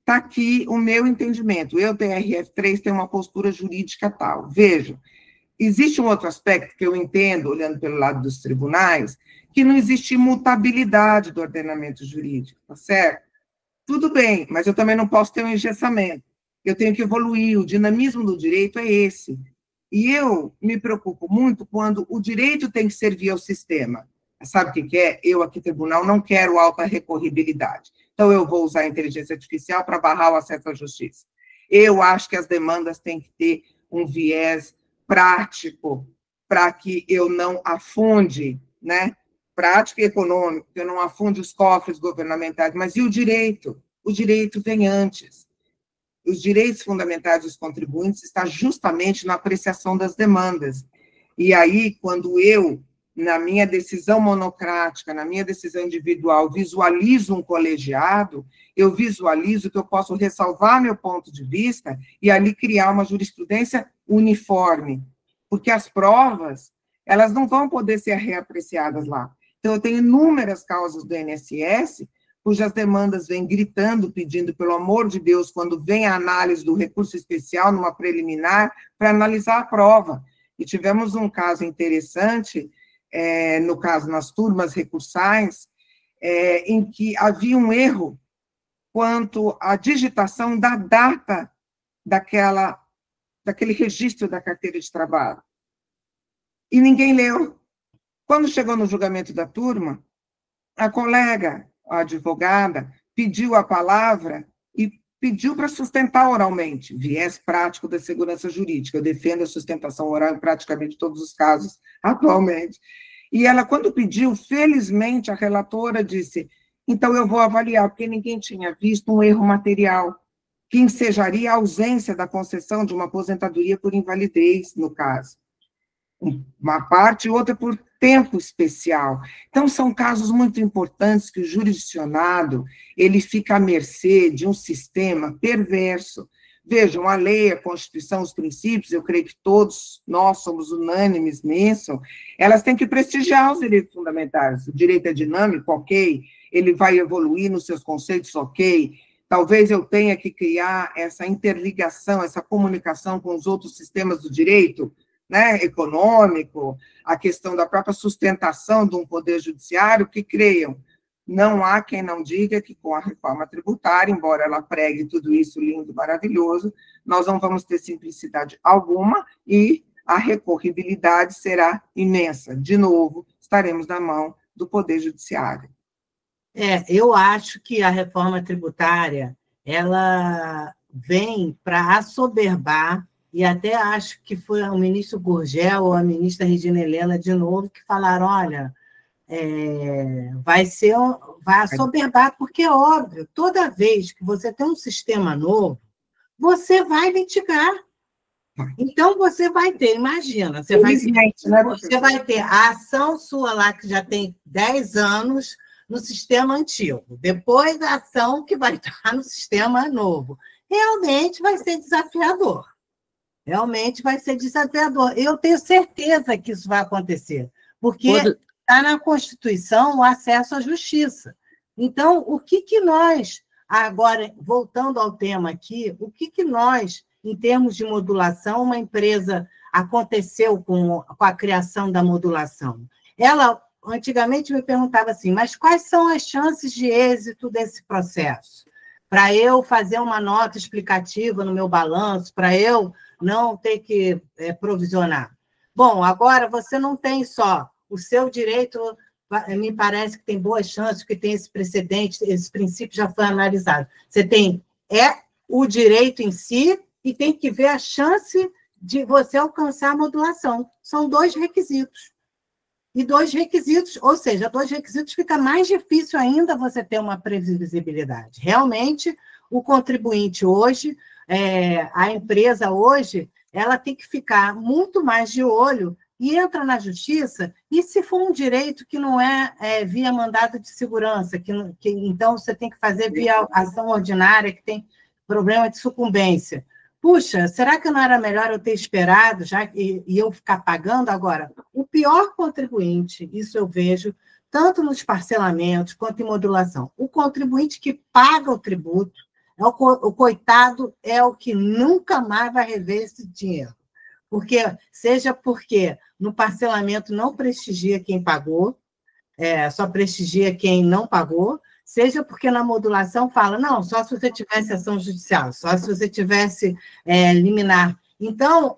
está aqui o meu entendimento. Eu, TRF3, tenho uma postura jurídica tal. Vejam, existe um outro aspecto que eu entendo, olhando pelo lado dos tribunais, que não existe imutabilidade do ordenamento jurídico, tá certo? Tudo bem, mas eu também não posso ter um engessamento. Eu tenho que evoluir, o dinamismo do direito é esse. E eu me preocupo muito quando o direito tem que servir ao sistema. Sabe o que é? Eu, aqui, tribunal, não quero alta recorribilidade. Então, eu vou usar a inteligência artificial para barrar o acesso à justiça. Eu acho que as demandas têm que ter um viés prático para que eu não afunde, né? Prático e econômico, que eu não afunde os cofres governamentais, mas e o direito? O direito vem antes. Os direitos fundamentais dos contribuintes estão justamente na apreciação das demandas. E aí, quando eu, na minha decisão monocrática, na minha decisão individual, visualizo um colegiado, eu visualizo que eu posso ressalvar meu ponto de vista e ali criar uma jurisprudência uniforme, porque as provas, elas não vão poder ser reapreciadas lá. Então, eu tenho inúmeras causas do INSS, cujas demandas vêm gritando, pedindo, pelo amor de Deus, quando vem a análise do recurso especial, numa preliminar, para analisar a prova. E tivemos um caso interessante, no caso, nas turmas recursais, em que havia um erro quanto à digitação da data daquele registro da carteira de trabalho. E ninguém leu. Quando chegou no julgamento da turma, a colega, a advogada, pediu a palavra e pediu para sustentar oralmente, viés prático da segurança jurídica. Eu defendo a sustentação oral em praticamente todos os casos atualmente. E ela, quando pediu, felizmente, a relatora disse, então eu vou avaliar, porque ninguém tinha visto um erro material, que ensejaria a ausência da concessão de uma aposentadoria por invalidez, no caso. Uma parte e outra por tempo especial. Então, são casos muito importantes que o jurisdicionado, ele fica à mercê de um sistema perverso. Vejam, a lei, a Constituição, os princípios, eu creio que todos nós somos unânimes nisso, elas têm que prestigiar os direitos fundamentais. O direito é dinâmico, ok, ele vai evoluir nos seus conceitos, ok. Talvez eu tenha que criar essa interligação, essa comunicação com os outros sistemas do direito, né, econômico, a questão da própria sustentação de um poder judiciário, que creiam. Não há quem não diga que com a reforma tributária, embora ela pregue tudo isso lindo, maravilhoso, nós não vamos ter simplicidade alguma e a recorribilidade será imensa. De novo, estaremos na mão do Poder Judiciário. Eu acho que a reforma tributária, ela vem para assoberbar, e até acho que foi o ministro Gurgel ou a ministra Regina Helena de novo que falaram, olha, vai assoberbar, porque é óbvio, toda vez que você tem um sistema novo, você vai litigar. Então, você vai ter, imagina, você vai ter a ação sua lá, que já tem 10 anos, no sistema antigo, depois a ação que vai estar no sistema novo. Realmente vai ser desafiador. Realmente vai ser desafiador. Eu tenho certeza que isso vai acontecer, porque está na Constituição o acesso à justiça. Então, o que nós, agora, voltando ao tema aqui, o que nós, em termos de modulação, uma empresa aconteceu com a criação da modulação? Ela, antigamente, me perguntava assim, mas quais são as chances de êxito desse processo? para eu fazer uma nota explicativa no meu balanço, para eu não ter que provisionar. Bom, agora você não tem só o seu direito, me parece que tem boas chances, que tem esse precedente, esse princípio já foi analisado. Você tem o direito em si e tem que ver a chance de você alcançar a modulação. São 2 requisitos. E 2 requisitos, ou seja, 2 requisitos fica mais difícil ainda você ter uma previsibilidade. Realmente, o contribuinte hoje, a empresa hoje, ela tem que ficar muito mais de olho e entra na justiça, e se for um direito que não via mandado de segurança, que então você tem que fazer via ação ordinária, que tem problema de sucumbência. Puxa, será que não era melhor eu ter esperado e eu ficar pagando agora? O pior contribuinte, isso eu vejo, tanto nos parcelamentos quanto em modulação, o contribuinte que paga o tributo, o coitado é o que nunca mais vai rever esse dinheiro. Seja porque no parcelamento não prestigia quem pagou, só prestigia quem não pagou, seja porque na modulação fala, não, só se você tivesse ação judicial, só se você tivesse liminar. Então,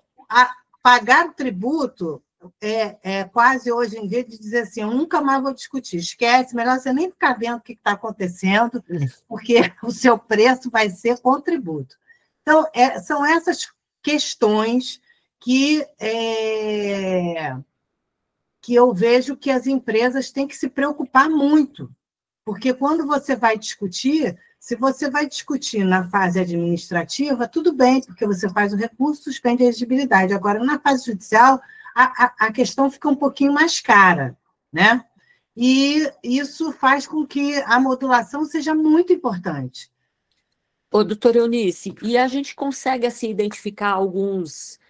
pagar o tributo é quase hoje em dia de dizer assim, eu nunca mais vou discutir, esquece, melhor você nem ficar vendo o que está acontecendo, porque o seu preço vai ser com tributo. Então, são essas questões que eu vejo que as empresas têm que se preocupar muito, porque quando você vai discutir, se você vai discutir na fase administrativa, tudo bem, porque você faz o recurso, suspende a exigibilidade. Agora, na fase judicial, a questão fica um pouquinho mais cara, né? E isso faz com que a modulação seja muito importante. Ô, doutora Eunice, e a gente consegue assim, identificar alguns...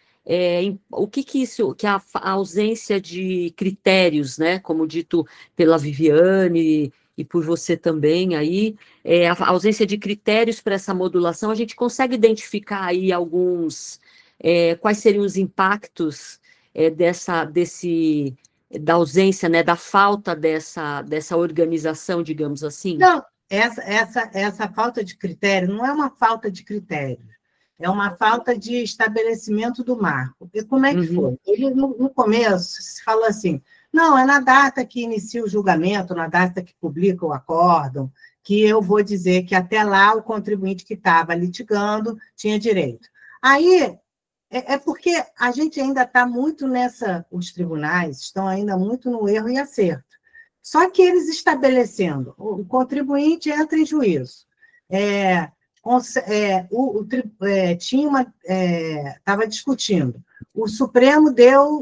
o que isso, que a ausência de critérios, né, como dito pela Viviane e por você também aí, a ausência de critérios para essa modulação, a gente consegue identificar aí alguns, quais seriam os impactos da ausência, né, da falta dessa organização, digamos assim? Não, essa falta de critério não é uma falta de critério, é uma falta de estabelecimento do marco. E como é que foi? Ele, no começo, se falou assim, não, é na data que inicia o julgamento, na data que publica o acórdão, que eu vou dizer que até lá o contribuinte que estava litigando tinha direito. Aí, porque a gente ainda está muito os tribunais estão ainda muito no erro e acerto. Só que eles estabelecendo, o contribuinte entra em juízo, estava discutindo. O Supremo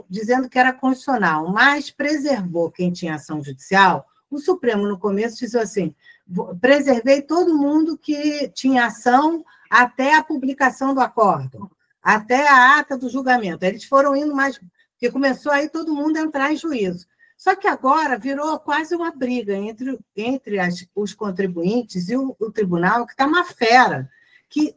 dizendo que era constitucional, mas preservou quem tinha ação judicial. O Supremo, no começo, disse assim, preservei todo mundo que tinha ação até a publicação do acórdão, até a ata do julgamento. Eles foram indo mais, porque começou aí todo mundo a entrar em juízo. Só que agora virou quase uma briga entre os contribuintes e o tribunal, que está uma fera, que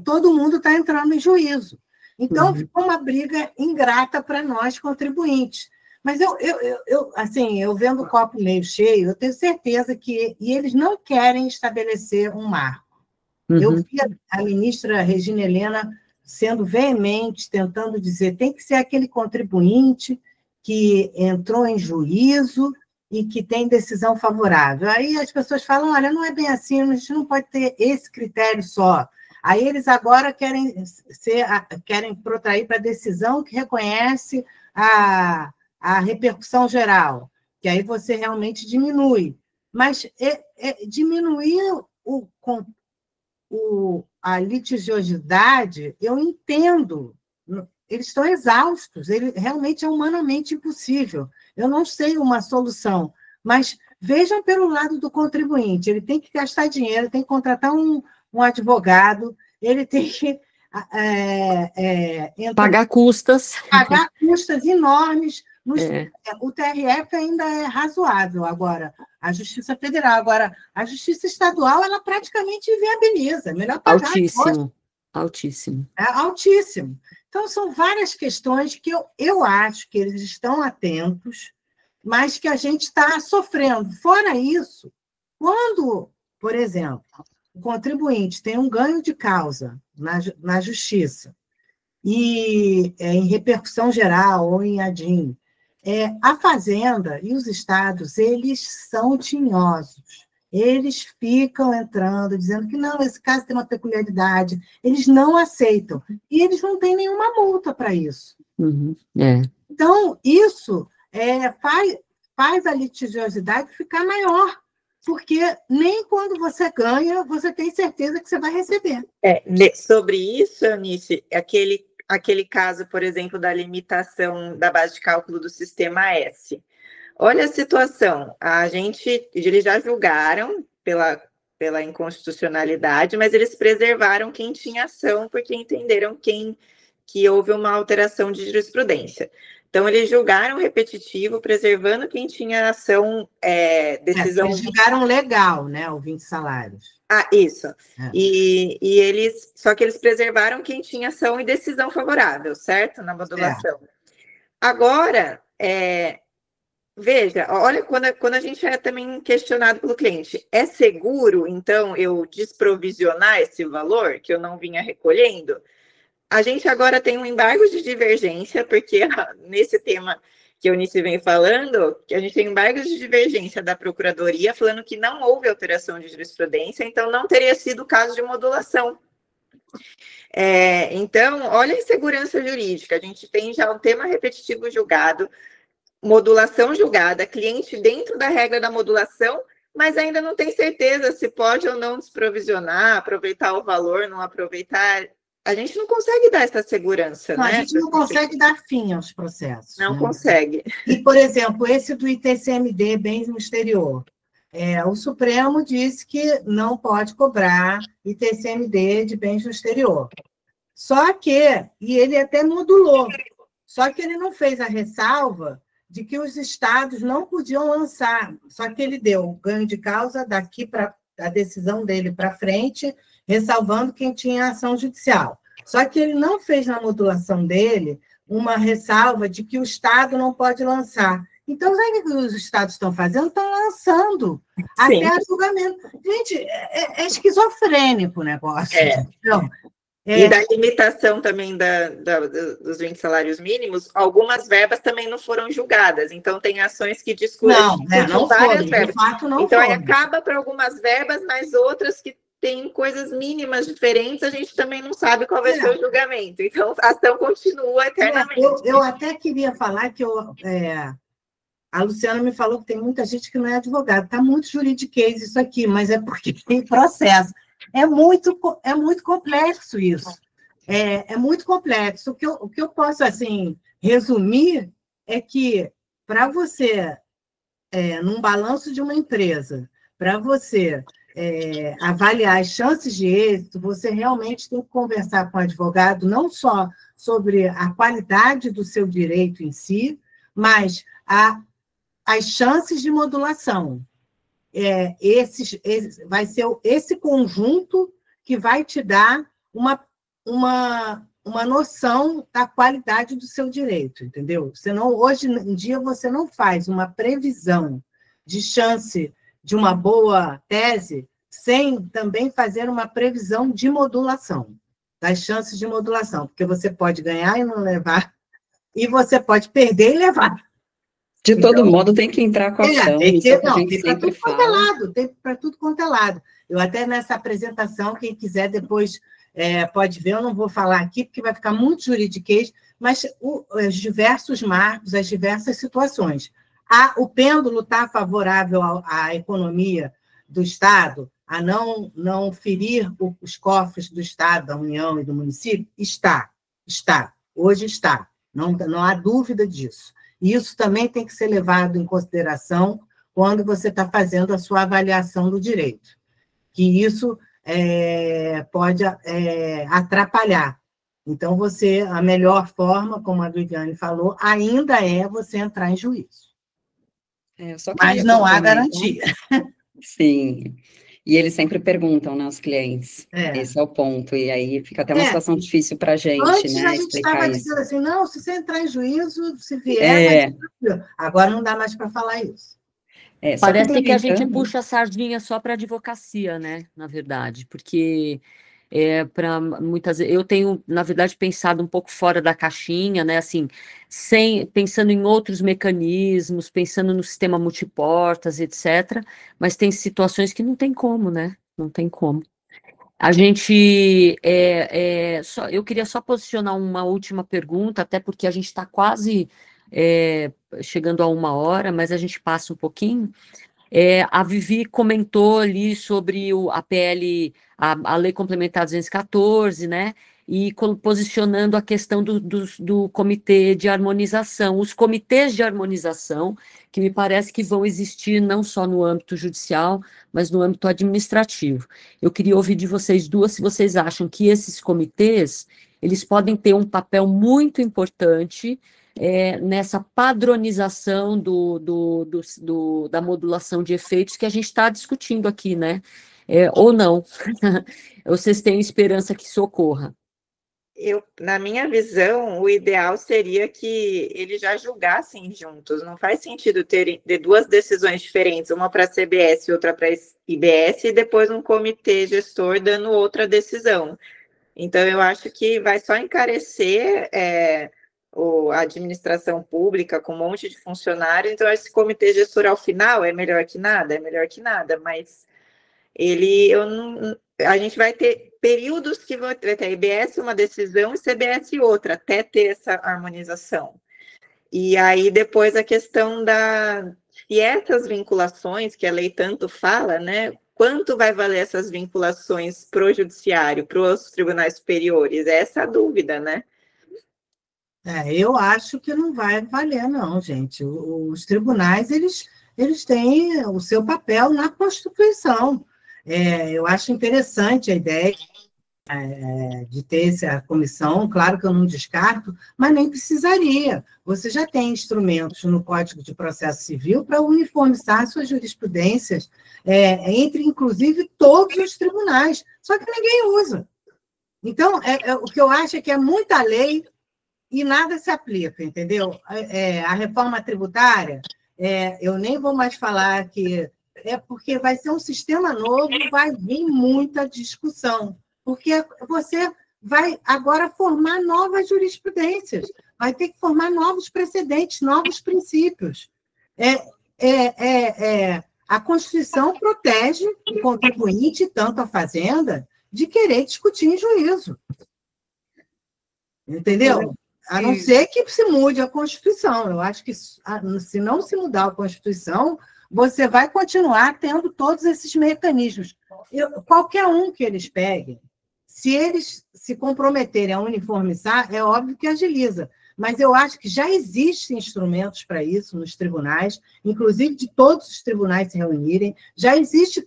todo mundo está entrando em juízo. Então, ficou uma briga ingrata para nós, contribuintes. Mas eu vendo o copo meio cheio, eu tenho certeza que eles não querem estabelecer um marco. Eu vi a ministra Regina Helena sendo veemente, tentando dizer tem que ser aquele contribuinte que entrou em juízo e que tem decisão favorável. Aí as pessoas falam, olha, não é bem assim, a gente não pode ter esse critério só. Aí eles agora querem protrair para a decisão que reconhece a repercussão geral, que aí você realmente diminui. Mas diminuir a litigiosidade, eu entendo, eles estão exaustos, realmente é humanamente impossível. Eu não sei uma solução, mas vejam pelo lado do contribuinte, ele tem que gastar dinheiro, tem que contratar um advogado, ele tem que pagar custas. Pagar custas enormes. O TRF ainda é razoável agora, a Justiça Federal. Agora, a Justiça Estadual, ela praticamente inviabiliza. É melhor pagar. Altíssimo. É altíssimo. Então, são várias questões que eu acho que eles estão atentos, mas que a gente está sofrendo. Fora isso, quando, por exemplo, o contribuinte tem um ganho de causa na justiça, e em repercussão geral ou em ADIM, a Fazenda e os estados, eles são tinhosos. Eles ficam entrando, dizendo que não, esse caso tem uma peculiaridade. Eles não aceitam. E eles não têm nenhuma multa para isso. Uhum. Então, isso faz a litigiosidade ficar maior, porque nem quando você ganha, você tem certeza que você vai receber. Sobre isso, Eunice, aquele caso, por exemplo, da limitação da base de cálculo do sistema S. Olha a situação, eles já julgaram pela inconstitucionalidade, mas eles preservaram quem tinha ação, porque entenderam que houve uma alteração de jurisprudência. Então, eles julgaram repetitivo, preservando quem tinha ação, decisão... Eles julgaram legal, né, o 20 salários. Isso. Só que eles preservaram quem tinha ação e decisão favorável, certo? Na modulação. Agora, veja, olha, quando a gente é também questionado pelo cliente, é seguro, então, eu desprovisionar esse valor que eu não vinha recolhendo? A gente agora tem um embargo de divergência, porque nesse tema que a Eunice vem falando, que a gente tem embargos de divergência da Procuradoria, falando que não houve alteração de jurisprudência, então não teria sido caso de modulação. Então, olha a insegurança jurídica, a gente tem já um tema repetitivo julgado, modulação julgada, cliente dentro da regra da modulação, mas ainda não tem certeza se pode ou não desprovisionar, aproveitar o valor, não aproveitar. A gente não consegue dar essa segurança, não, né? A gente não consegue dar fim aos processos. Não consegue. E, por exemplo, esse do ITCMD, bens no exterior. O Supremo disse que não pode cobrar ITCMD de bens no exterior. E ele até modulou, só que ele não fez a ressalva de que os estados não podiam lançar, só que ele deu ganho de causa daqui para a decisão dele para frente, ressalvando quem tinha ação judicial. Só que ele não fez na modulação dele uma ressalva de que o Estado não pode lançar. Então, sabe o que os Estados estão fazendo? Estão lançando até a julgamento. Gente, é esquizofrênico o negócio. Então, E da limitação também dos 20 salários mínimos, algumas verbas também não foram julgadas. Então, tem ações que discutem não várias foram, verbas. De fato, não então, foram. Aí acaba para algumas verbas, mas outras que têm coisas mínimas diferentes, a gente também não sabe qual vai ser o julgamento. Então, a ação continua eternamente. Eu até queria falar que a Luciana me falou que tem muita gente que não é advogado. Está muito juridiquês isso aqui, mas é porque tem processo. É muito complexo isso. É muito complexo. O que eu posso, assim, resumir é que, para você, num balanço de uma empresa, para você avaliar as chances de êxito, você realmente tem que conversar com o advogado, não só sobre a qualidade do seu direito em si, mas as chances de modulação. Vai ser esse conjunto que vai te dar uma noção da qualidade do seu direito, entendeu? Senão, hoje em dia, você não faz uma previsão de chance de uma boa tese sem também fazer uma previsão de modulação, das chances de modulação, porque você pode ganhar e não levar, e você pode perder e levar. De todo modo, tem que entrar com a ação. Tem para tudo quanto é lado, tem para tudo quanto é lado. Eu até nessa apresentação, quem quiser depois pode ver, eu não vou falar aqui, porque vai ficar muito juridiquês, mas os diversos marcos, as diversas situações. O pêndulo está favorável à economia do Estado, a não ferir os cofres do Estado, da União e do município? Está. Hoje está. Não há dúvida disso. E isso também tem que ser levado em consideração quando você está fazendo a sua avaliação do direito, que isso pode atrapalhar. Então, a melhor forma, como a Viviane falou, ainda é você entrar em juízo. Mas não há garantia. Sim. E eles sempre perguntam, né, aos clientes. Esse é o ponto. E aí fica até uma situação difícil para a gente, Antes, né? A gente estava dizendo assim, não, se você entrar em juízo, se vier, vai ser tranquilo. Agora não dá mais para falar isso. Parece que a gente complementando. puxa a sardinha só para a advocacia, né? Na verdade, porque para muitas eu tenho, na verdade, pensado um pouco fora da caixinha, né? Assim, pensando em outros mecanismos, pensando no sistema multiportas, etc. Mas tem situações que não tem como, né? Não tem como. A gente eu queria só posicionar uma última pergunta, até porque a gente está quase chegando a 1 hora, mas a gente passa um pouquinho. A Vivi comentou ali sobre a PL, a Lei Complementar 214, né? E posicionando a questão do comitê de harmonização. Os comitês de harmonização, que me parece que vão existir não só no âmbito judicial, mas no âmbito administrativo. Eu queria ouvir de vocês duas se vocês acham que esses comitês eles podem ter um papel muito importante nessa padronização da modulação de efeitos que a gente está discutindo aqui, né? Ou não? Vocês têm esperança que isso ocorra? Na minha visão, o ideal seria que eles já julgassem juntos. Não faz sentido ter duas decisões diferentes, uma para a CBS e outra para a IBS, e depois um comitê gestor dando outra decisão. Então, eu acho que vai só encarecer a administração pública com um monte de funcionários. Então, esse comitê gestor, ao final, é melhor que nada, mas a gente vai ter períodos que vai ter IBS uma decisão e CBS outra, até ter essa harmonização. E aí, depois, a questão e essas vinculações, que a lei tanto fala, né? Quanto vai valer essas vinculações para o judiciário, para os tribunais superiores? Essa é a dúvida, né? Eu acho que não vai valer, não, gente. Os tribunais, eles têm o seu papel na Constituição. Eu acho interessante a ideia de ter essa comissão, claro que eu não descarto, mas nem precisaria. Você já tem instrumentos no Código de Processo Civil para uniformizar suas jurisprudências entre, inclusive, todos os tribunais, só que ninguém usa. Então, o que eu acho é que é muita lei e nada se aplica, entendeu? A reforma tributária, eu nem vou mais falar que porque vai ser um sistema novo, vai vir muita discussão, porque você vai agora formar novas jurisprudências, vai ter que formar novos precedentes, novos princípios. A Constituição protege o contribuinte, tanto a Fazenda, de querer discutir em juízo. Entendeu? A não ser que se mude a Constituição. Eu acho que, se não se mudar a Constituição, você vai continuar tendo todos esses mecanismos. Qualquer um que eles peguem, se eles se comprometerem a uniformizar, é óbvio que agiliza. Mas eu acho que já existem instrumentos para isso nos tribunais, inclusive de todos os tribunais se reunirem, já existe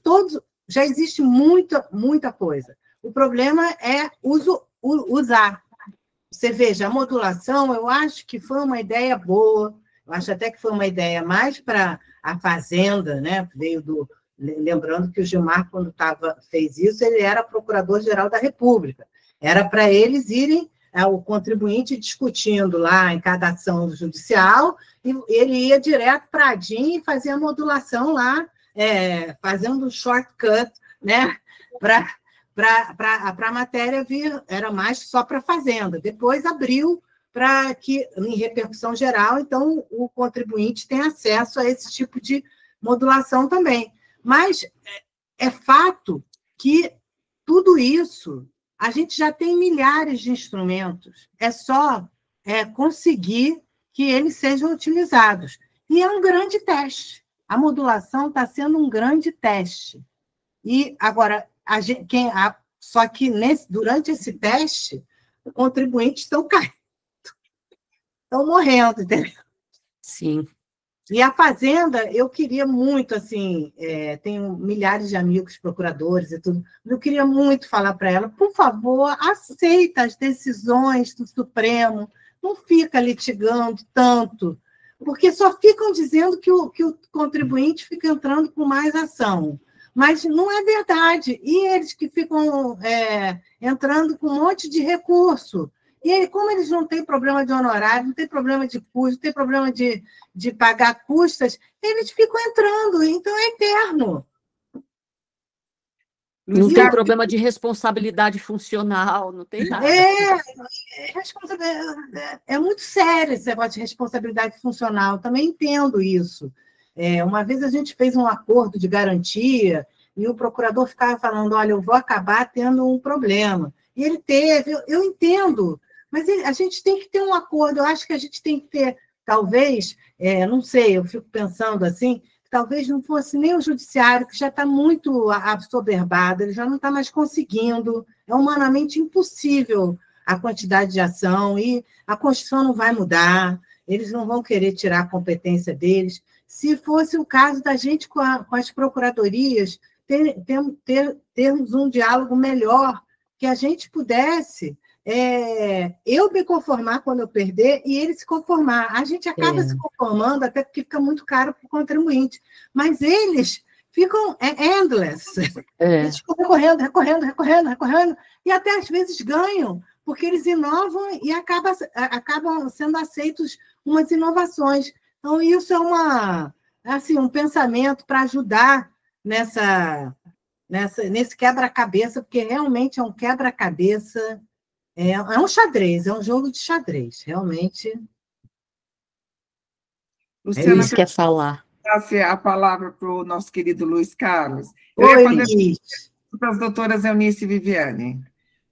muita coisa. O problema é usar. Você veja, a modulação, eu acho que foi uma ideia boa, eu acho até que foi uma ideia mais para a Fazenda, né? Lembrando que o Gilmar, quando fez isso, ele era procurador-geral da República. Era para eles irem, o contribuinte discutindo lá em cada ação judicial, e ele ia direto para a ADIM e fazia a modulação lá, fazendo um shortcut, né? Para a matéria vir, era mais só para a Fazenda. Depois abriu para que, em repercussão geral, então, o contribuinte tem acesso a esse tipo de modulação também. Mas é fato que tudo isso, a gente já tem milhares de instrumentos, é só conseguir que eles sejam utilizados. E é um grande teste. A modulação está sendo um grande teste. E, agora, só que durante esse teste, os contribuintes estão caindo, estão morrendo, entendeu? Sim. E a Fazenda, eu queria muito, assim, tenho milhares de amigos procuradores e tudo, eu queria muito falar para ela, por favor, aceita as decisões do Supremo, não fica litigando tanto, porque só ficam dizendo que o contribuinte fica entrando com mais ação. Mas não é verdade. E eles que ficam entrando com um monte de recurso. E aí, como eles não têm problema de honorário, não tem problema de custo, não tem problema de pagar custas, eles ficam entrando, então é eterno. Não tem problema de responsabilidade funcional, não tem nada. É muito sério esse negócio de responsabilidade funcional, eu também entendo isso. Uma vez a gente fez um acordo de garantia e o procurador ficava falando, olha, eu vou acabar tendo um problema. E ele teve, eu entendo, mas a gente tem que ter um acordo, eu acho que a gente tem que ter, talvez, não sei, eu fico pensando assim, talvez não fosse nem o judiciário, que já está muito assoberbado, ele já não está mais conseguindo, é humanamente impossível a quantidade de ação, e a Constituição não vai mudar, eles não vão querer tirar a competência deles. Se fosse o caso da gente com as procuradorias, termos um diálogo melhor, que a gente pudesse eu me conformar quando eu perder e ele se conformar. A gente acaba se conformando, até porque fica muito caro para o contribuinte. Mas eles ficam endless. Eles ficam recorrendo, e até às vezes ganham, porque eles inovam e acabam sendo aceitos umas inovações. Então, isso é um pensamento para ajudar nesse quebra-cabeça, porque realmente é um quebra-cabeça. É um xadrez, é um jogo de xadrez, realmente. Luciana, Luiz quer falar. A palavra para o nosso querido Luiz Carlos. Oi, Luiz. Para as doutoras Eunice e Viviane,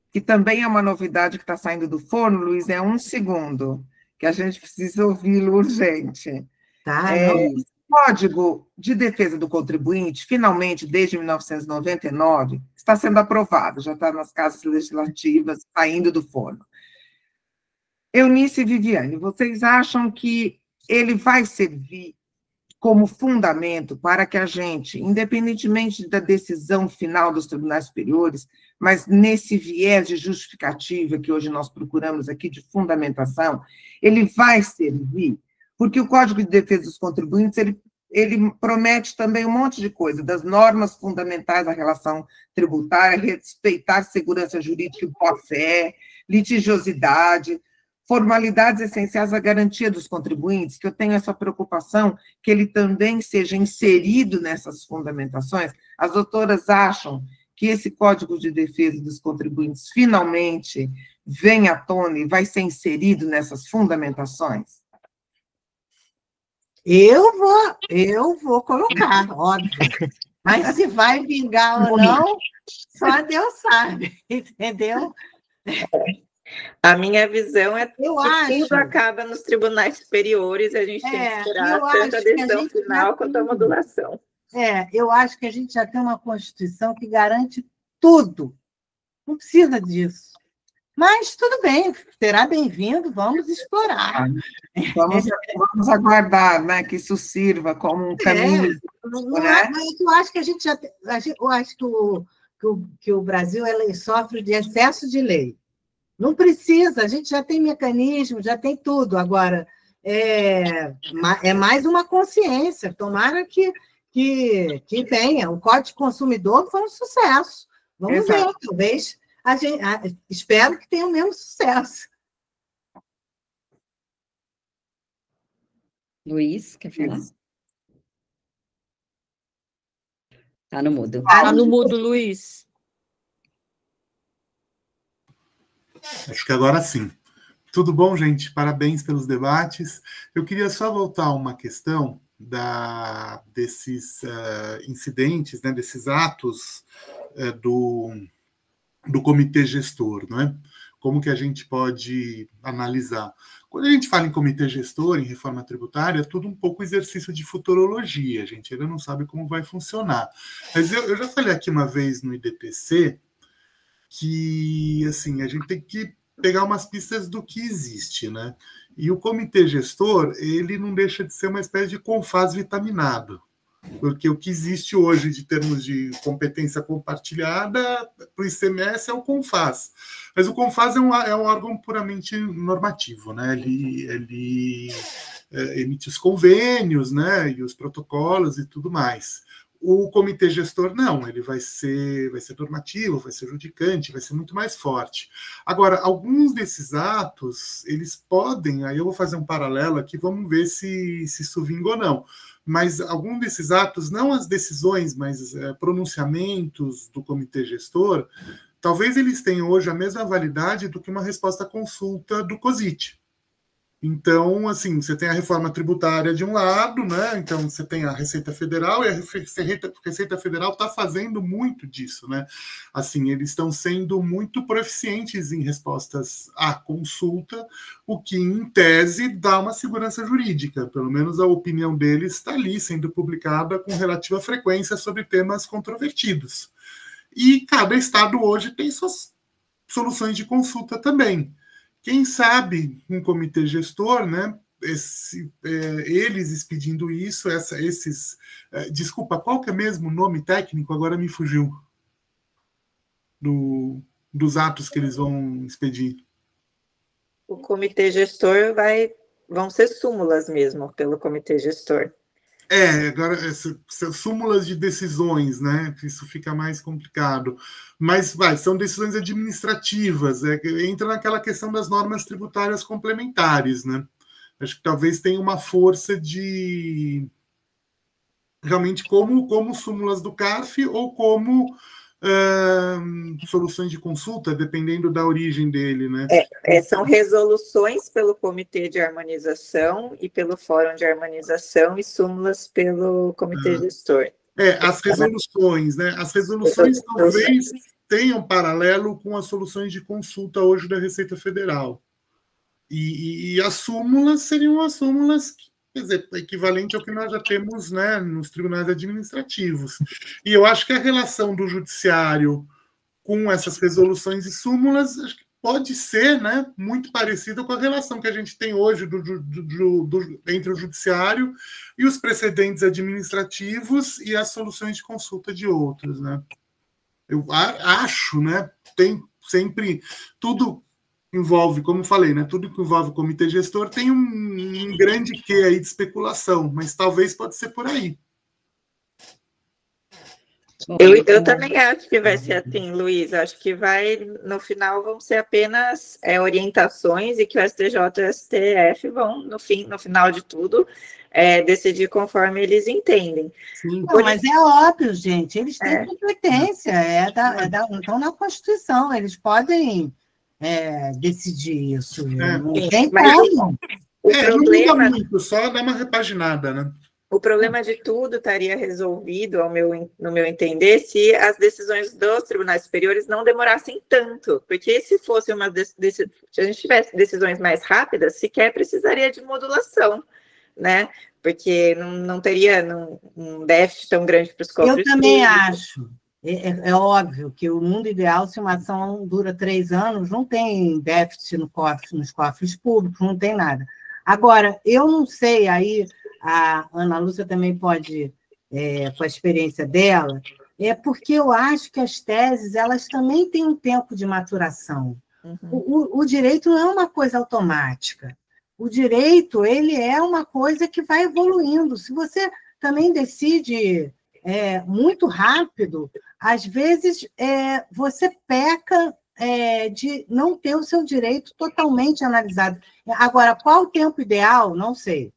que também é uma novidade que está saindo do forno, Luiz, é 1 segundo, que a gente precisa ouvi-lo urgente. Tá, o Código de Defesa do Contribuinte, finalmente, desde 1999, está sendo aprovado, já está nas casas legislativas, saindo do forno. Eunice e Viviane, vocês acham que ele vai servir como fundamento para que a gente, independentemente da decisão final dos tribunais superiores, mas nesse viés de justificativa que hoje nós procuramos aqui, de fundamentação, ele vai servir? Porque o Código de Defesa dos Contribuintes, ele promete também um monte de coisa, das normas fundamentais da relação tributária, respeitar segurança jurídica e boa-fé, litigiosidade, formalidades essenciais à garantia dos contribuintes, que eu tenho essa preocupação que ele também seja inserido nessas fundamentações. As doutoras acham que esse Código de Defesa dos Contribuintes finalmente vem à tona e vai ser inserido nessas fundamentações? Eu vou colocar, óbvio. Mas se vai vingar ou não, só Deus sabe, entendeu? A minha visão é que tudo acaba nos tribunais superiores e a gente tem que esperar tanto a decisão final quanto a modulação. Eu acho que a gente já tem uma Constituição que garante tudo. Não precisa disso. Mas tudo bem, será bem-vindo, vamos explorar. Vamos aguardar, né, que isso sirva como um caminho. Eu acho que a gente já eu acho que o Brasil sofre de excesso de lei. Não precisa, a gente já tem mecanismo, já tem tudo. Agora, é mais uma consciência. Tomara que venha. O Código de Consumidor foi um sucesso. Vamos ver, talvez. Espero que tenha o mesmo sucesso. Luiz, quer falar? Está no mudo. Está no mudo, Luiz. Acho que agora sim. Tudo bom, gente? Parabéns pelos debates. Eu queria só voltar a uma questão desses incidentes, né, desses atos do comitê gestor, não é? Como que a gente pode analisar? Quando a gente fala em comitê gestor, em reforma tributária, é tudo um pouco exercício de futurologia, a gente ainda não sabe como vai funcionar. Mas eu já falei aqui uma vez no IDTC que, assim, a gente tem que pegar umas pistas do que existe, né? E o comitê gestor, ele não deixa de ser uma espécie de CONFAS vitaminado, porque o que existe hoje de termos de competência compartilhada para o ICMS é o CONFAS. Mas o CONFAS é um órgão puramente normativo, né? Ele emite os convênios, né? E os protocolos e tudo mais. O comitê gestor, não, ele vai ser normativo, vai ser judicante, vai ser muito mais forte. Agora, alguns desses atos, eles podem, aí eu vou fazer um paralelo aqui, vamos ver se isso vinga ou não, mas algum desses atos, não as decisões, mas pronunciamentos do comitê gestor, talvez eles tenham hoje a mesma validade do que uma resposta à consulta do COSIT. Então, assim, você tem a reforma tributária de um lado, né? Então, você tem a Receita Federal, e a Receita Federal está fazendo muito disso, né? Assim, eles estão sendo muito proficientes em respostas à consulta, o que, em tese, dá uma segurança jurídica. Pelo menos a opinião deles está ali, sendo publicada com relativa frequência sobre temas controvertidos. E cada estado hoje tem suas soluções de consulta também. Quem sabe um comitê gestor, né, eles expedindo isso, desculpa, qual que é mesmo o nome técnico? Agora me fugiu dos atos que eles vão expedir. O comitê gestor vão ser súmulas mesmo pelo comitê gestor. Agora, súmulas de decisões, né? Isso fica mais complicado. Mas são decisões administrativas, entra naquela questão das normas tributárias complementares, né? Acho que talvez tenha uma força de realmente como súmulas do CARF ou como soluções de consulta, dependendo da origem dele, né? São resoluções pelo Comitê de Harmonização e pelo Fórum de Harmonização e súmulas pelo Comitê Gestor. As resoluções, né? As resoluções talvez tenham paralelo com as soluções de consulta hoje da Receita Federal. E as súmulas seriam as súmulas, quer dizer, equivalente ao que nós já temos, né, nos tribunais administrativos. E eu acho que a relação do judiciário com essas resoluções e súmulas acho que pode ser, né, muito parecida com a relação que a gente tem hoje entre o judiciário e os precedentes administrativos e as soluções de consulta de outros, né? Eu acho, né, tem sempre tudo envolve, como falei, né, tudo que envolve o comitê gestor tem um grande quê aí de especulação, mas talvez pode ser por aí. Eu também acho que vai ser assim, Luiz. Acho que no final, vão ser apenas orientações e que o STJ e o STF vão, no final de tudo, decidir conforme eles entendem. Não, mas é óbvio, gente, eles têm competência, então na Constituição, eles podem decidir isso. Não tem como. O problema não muda muito, só dá uma repaginada, né? O problema de tudo estaria resolvido, no meu entender, se as decisões dos tribunais superiores não demorassem tanto, porque se fosse se a gente tivesse decisões mais rápidas, sequer precisaria de modulação, né? Porque não teria um déficit tão grande para os cofres. Eu também acho. É óbvio que o mundo ideal, se uma ação dura 3 anos, não tem déficit nos cofres públicos, não tem nada. Agora, eu não sei, aí a Ana Lúcia também pode, com a experiência dela, porque eu acho que as teses elas também têm um tempo de maturação. Uhum. O direito não é uma coisa automática. O direito ele é uma coisa que vai evoluindo. Se você também decide muito rápido, às vezes você peca de não ter o seu direito totalmente analisado. Agora, qual o tempo ideal? Não sei.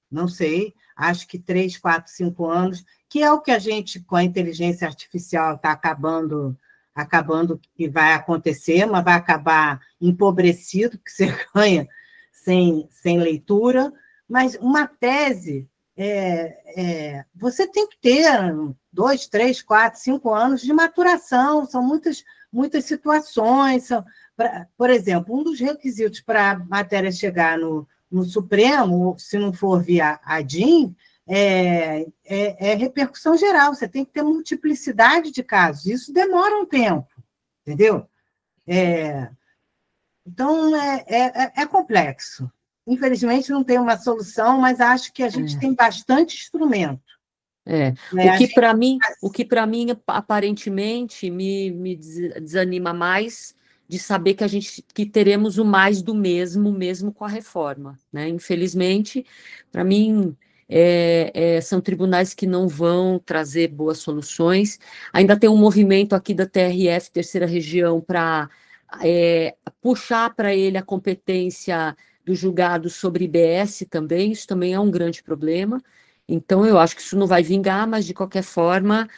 Não sei, acho que 3, 4, 5 anos, que é o que a gente, com a inteligência artificial, está acabando que vai acontecer, mas vai acabar empobrecido, que você ganha sem leitura. Mas uma tese, você tem que ter 2, 3, 4, 5 anos de maturação, são muitas situações. Por exemplo, um dos requisitos para a matéria chegar no Supremo, se não for via ADIM, é repercussão geral. Você tem que ter multiplicidade de casos. Isso demora um tempo, entendeu? Então, é complexo. Infelizmente, não tem uma solução, mas acho que a gente tem bastante instrumento. O que para mim, aparentemente, me desanima mais de saber que teremos o mais do mesmo com a reforma, né? Infelizmente, para mim, são tribunais que não vão trazer boas soluções. Ainda tem um movimento aqui da TRF, Terceira Região, para puxar para ele a competência do julgado sobre IBS também, isso também é um grande problema. Então, eu acho que isso não vai vingar, mas, de qualquer forma,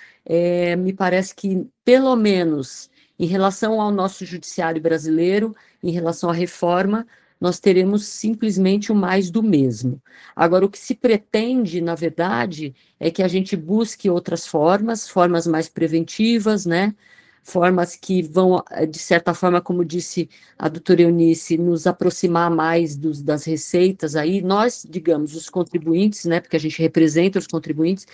me parece que, pelo menos, em relação ao nosso judiciário brasileiro, em relação à reforma, nós teremos simplesmente o mais do mesmo. Agora, o que se pretende, na verdade, é que a gente busque outras formas mais preventivas, né? Formas que vão, de certa forma, como disse a doutora Eunice, nos aproximar mais das receitas aí, nós, digamos, os contribuintes, né, porque a gente representa os contribuintes,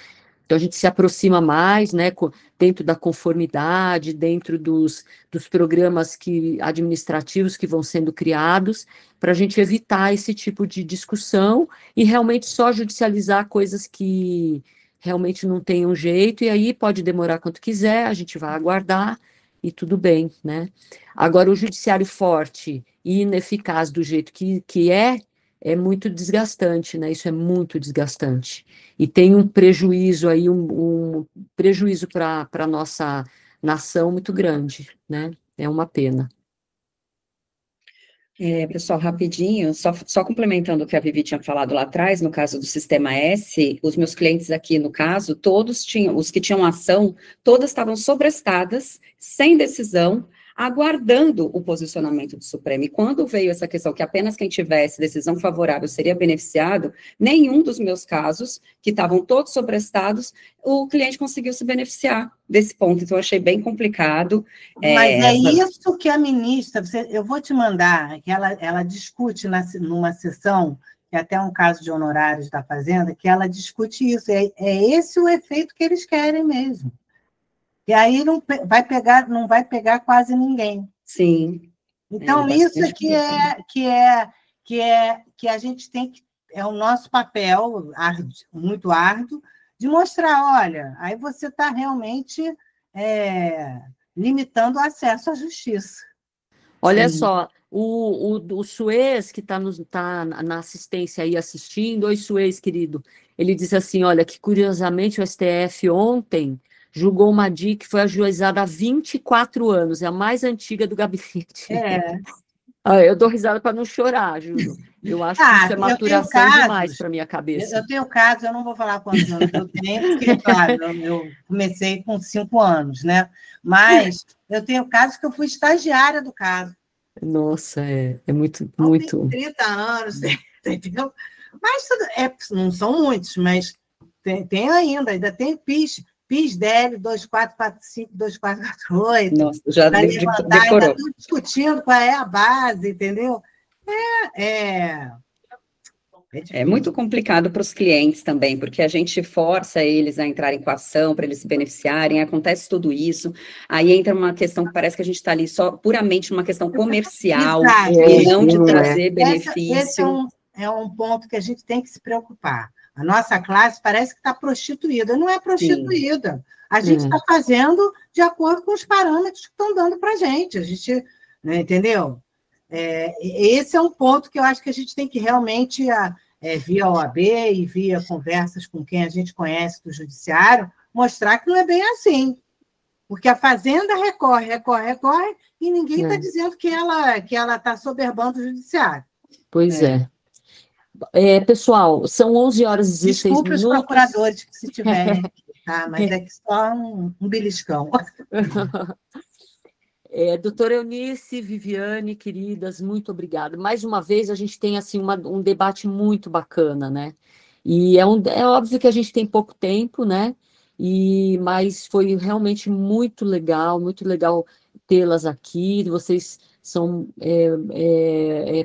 então a gente se aproxima mais, né, dentro da conformidade, dentro dos programas administrativos que vão sendo criados, para a gente evitar esse tipo de discussão e realmente só judicializar coisas que realmente não tem um jeito, e aí pode demorar quanto quiser, a gente vai aguardar, e tudo bem, né? Agora, o judiciário forte e ineficaz do jeito que é muito desgastante, né? Isso é muito desgastante. E tem um prejuízo aí, um prejuízo para a nossa nação muito grande, né? É uma pena. Pessoal, rapidinho, só complementando o que a Vivi tinha falado lá atrás, no caso do Sistema S, os meus clientes aqui, no caso, todos tinham, os que tinham ação, todas estavam sobrestadas, sem decisão, aguardando o posicionamento do Supremo. E quando veio essa questão que apenas quem tivesse decisão favorável seria beneficiado, nenhum dos meus casos, que estavam todos sobrestados, o cliente conseguiu se beneficiar desse ponto. Então, eu achei bem complicado. Mas isso que a ministra, eu vou te mandar, que ela discute numa sessão, que é até um caso de honorários da Fazenda, que ela discute isso. É esse o efeito que eles querem mesmo. E aí não vai pegar quase ninguém. Sim. Então, isso que a gente tem que... É o nosso papel, muito árduo, de mostrar, olha, aí você está realmente limitando o acesso à justiça. Olha só, o Suez, que está na assistência aí assistindo, oi, Suez, querido, ele diz assim, olha, que curiosamente o STF ontem julgou uma DIC que foi ajuizada há 24 anos, é a mais antiga do gabinete. Eu dou risada para não chorar, juro. Eu acho que isso é maturação demais para a minha cabeça. Eu tenho casos, eu não vou falar quantos anos eu tenho, porque, claro, eu comecei com 5 anos, né? Mas eu tenho casos que eu fui estagiária do caso. Nossa, é muito... Eu tenho 30 anos, entendeu? Mas não são muitos, mas tem ainda tem PIS-DL 2445, 2448. Nossa, já decorou. Ainda estou discutindo qual é a base, entendeu? É muito complicado para os clientes também, porque a gente força eles a entrarem com a ação para eles se beneficiarem, acontece tudo isso, aí entra uma questão que parece que a gente está ali só puramente numa questão comercial, e não de trazer benefício. Esse é um ponto que a gente tem que se preocupar. A nossa classe parece que está prostituída. Não é prostituída. Sim. A gente está fazendo de acordo com os parâmetros que estão dando para a gente. Né, entendeu? Esse é um ponto que eu acho que a gente tem que realmente, via OAB e via conversas com quem a gente conhece do judiciário, mostrar que não é bem assim. Porque a Fazenda recorre, e ninguém está dizendo que ela está soberbando o judiciário. Pois é. Pessoal, são 11 horas e 16 Desculpe minutos. Desculpe os procuradores que se tiverem, tá? Mas é que só um beliscão. Doutora Eunice, Viviane, queridas, muito obrigada. Mais uma vez, a gente tem assim, um debate muito bacana, né? E é óbvio que a gente tem pouco tempo, né? Mas foi realmente muito legal tê-las aqui. Vocês são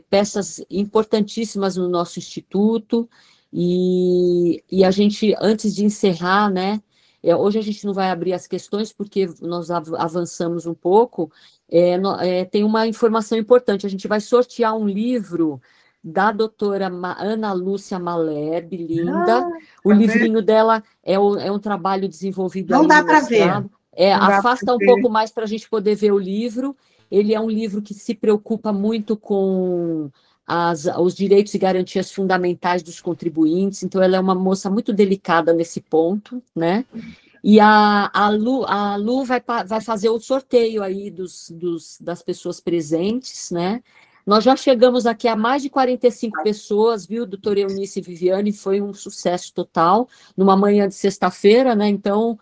peças importantíssimas no nosso instituto, e a gente, antes de encerrar, né, hoje a gente não vai abrir as questões, porque nós avançamos um pouco, tem uma informação importante, a gente vai sortear um livro da doutora Ana Lúcia Malherbe, linda, o livrinho dela é um trabalho desenvolvido... Não dá para ver. Afasta um pouco mais para a gente poder ver o livro. Ele é um livro que se preocupa muito com os direitos e garantias fundamentais dos contribuintes, então ela é uma moça muito delicada nesse ponto, né? E a Lu vai fazer o sorteio aí das pessoas presentes, né? Nós já chegamos aqui a mais de 45 pessoas, viu, doutora Eunice e Viviane, foi um sucesso total, numa manhã de sexta-feira, né? Então,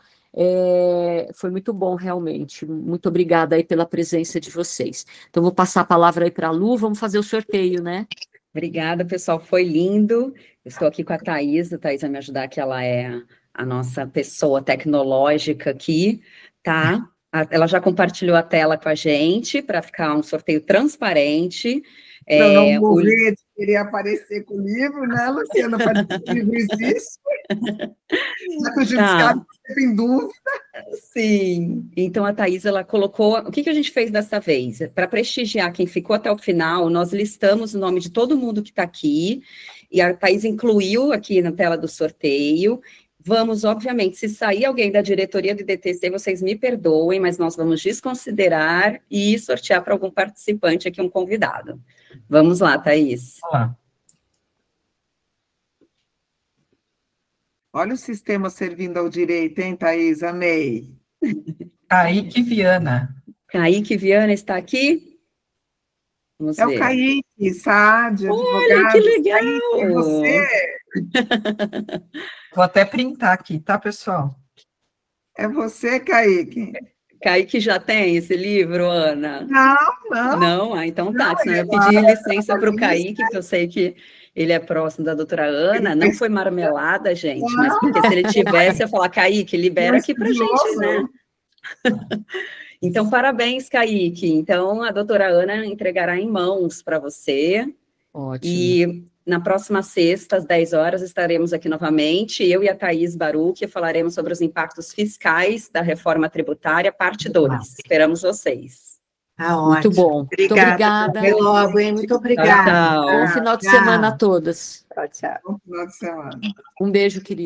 foi muito bom, realmente. Muito obrigada aí pela presença de vocês. Então, vou passar a palavra aí para a Lu, vamos fazer o sorteio, né? Obrigada, pessoal, foi lindo. Eu estou aqui com a Thaís vai me ajudar, que ela é a nossa pessoa tecnológica aqui, tá? Ela já compartilhou a tela com a gente para ficar um sorteio transparente. Para não morrer de querer aparecer com o livro, né, Luciana? Para dizer que o livro existe. Já que o judiciário está em dúvida. Sim. Então, a Thaís, ela colocou... O que a gente fez dessa vez? Para prestigiar quem ficou até o final, nós listamos o nome de todo mundo que está aqui, e a Thaís incluiu aqui na tela do sorteio. Vamos, obviamente, se sair alguém da diretoria do IDTC, vocês me perdoem, mas nós vamos desconsiderar e sortear para algum participante aqui, um convidado. Vamos lá, Thaís. Olá. Olha o sistema servindo ao direito, hein, Thaís? Amei. Kaique Viana. Kaique Viana está aqui? Vamos ver. É o Kaique, Saad, advogado. Olha, que legal! Kaique, é você? Vou até printar aqui, tá, pessoal? É você, Kaique? Kaique já tem esse livro, Ana? Não. Não? Ah, então tá, senão eu pedi licença para o Kaique, que eu sei que ele é próximo da doutora Ana. Não foi marmelada, gente, mas porque se ele tivesse, eu ia falar, Kaique, libera aqui para a gente, né? Então, parabéns, Kaique. Então, a doutora Ana entregará em mãos para você. Ótimo. E na próxima sexta, às 10 horas, estaremos aqui novamente, eu e a Thaís Baruch, falaremos sobre os impactos fiscais da reforma tributária, parte 2. Esperamos vocês. Muito bom. Obrigada. Muito obrigada. Até logo, hein? Muito obrigada. Tchau. Bom final de semana a todas. Tchau, tchau. Bom final de semana. Um beijo, querido.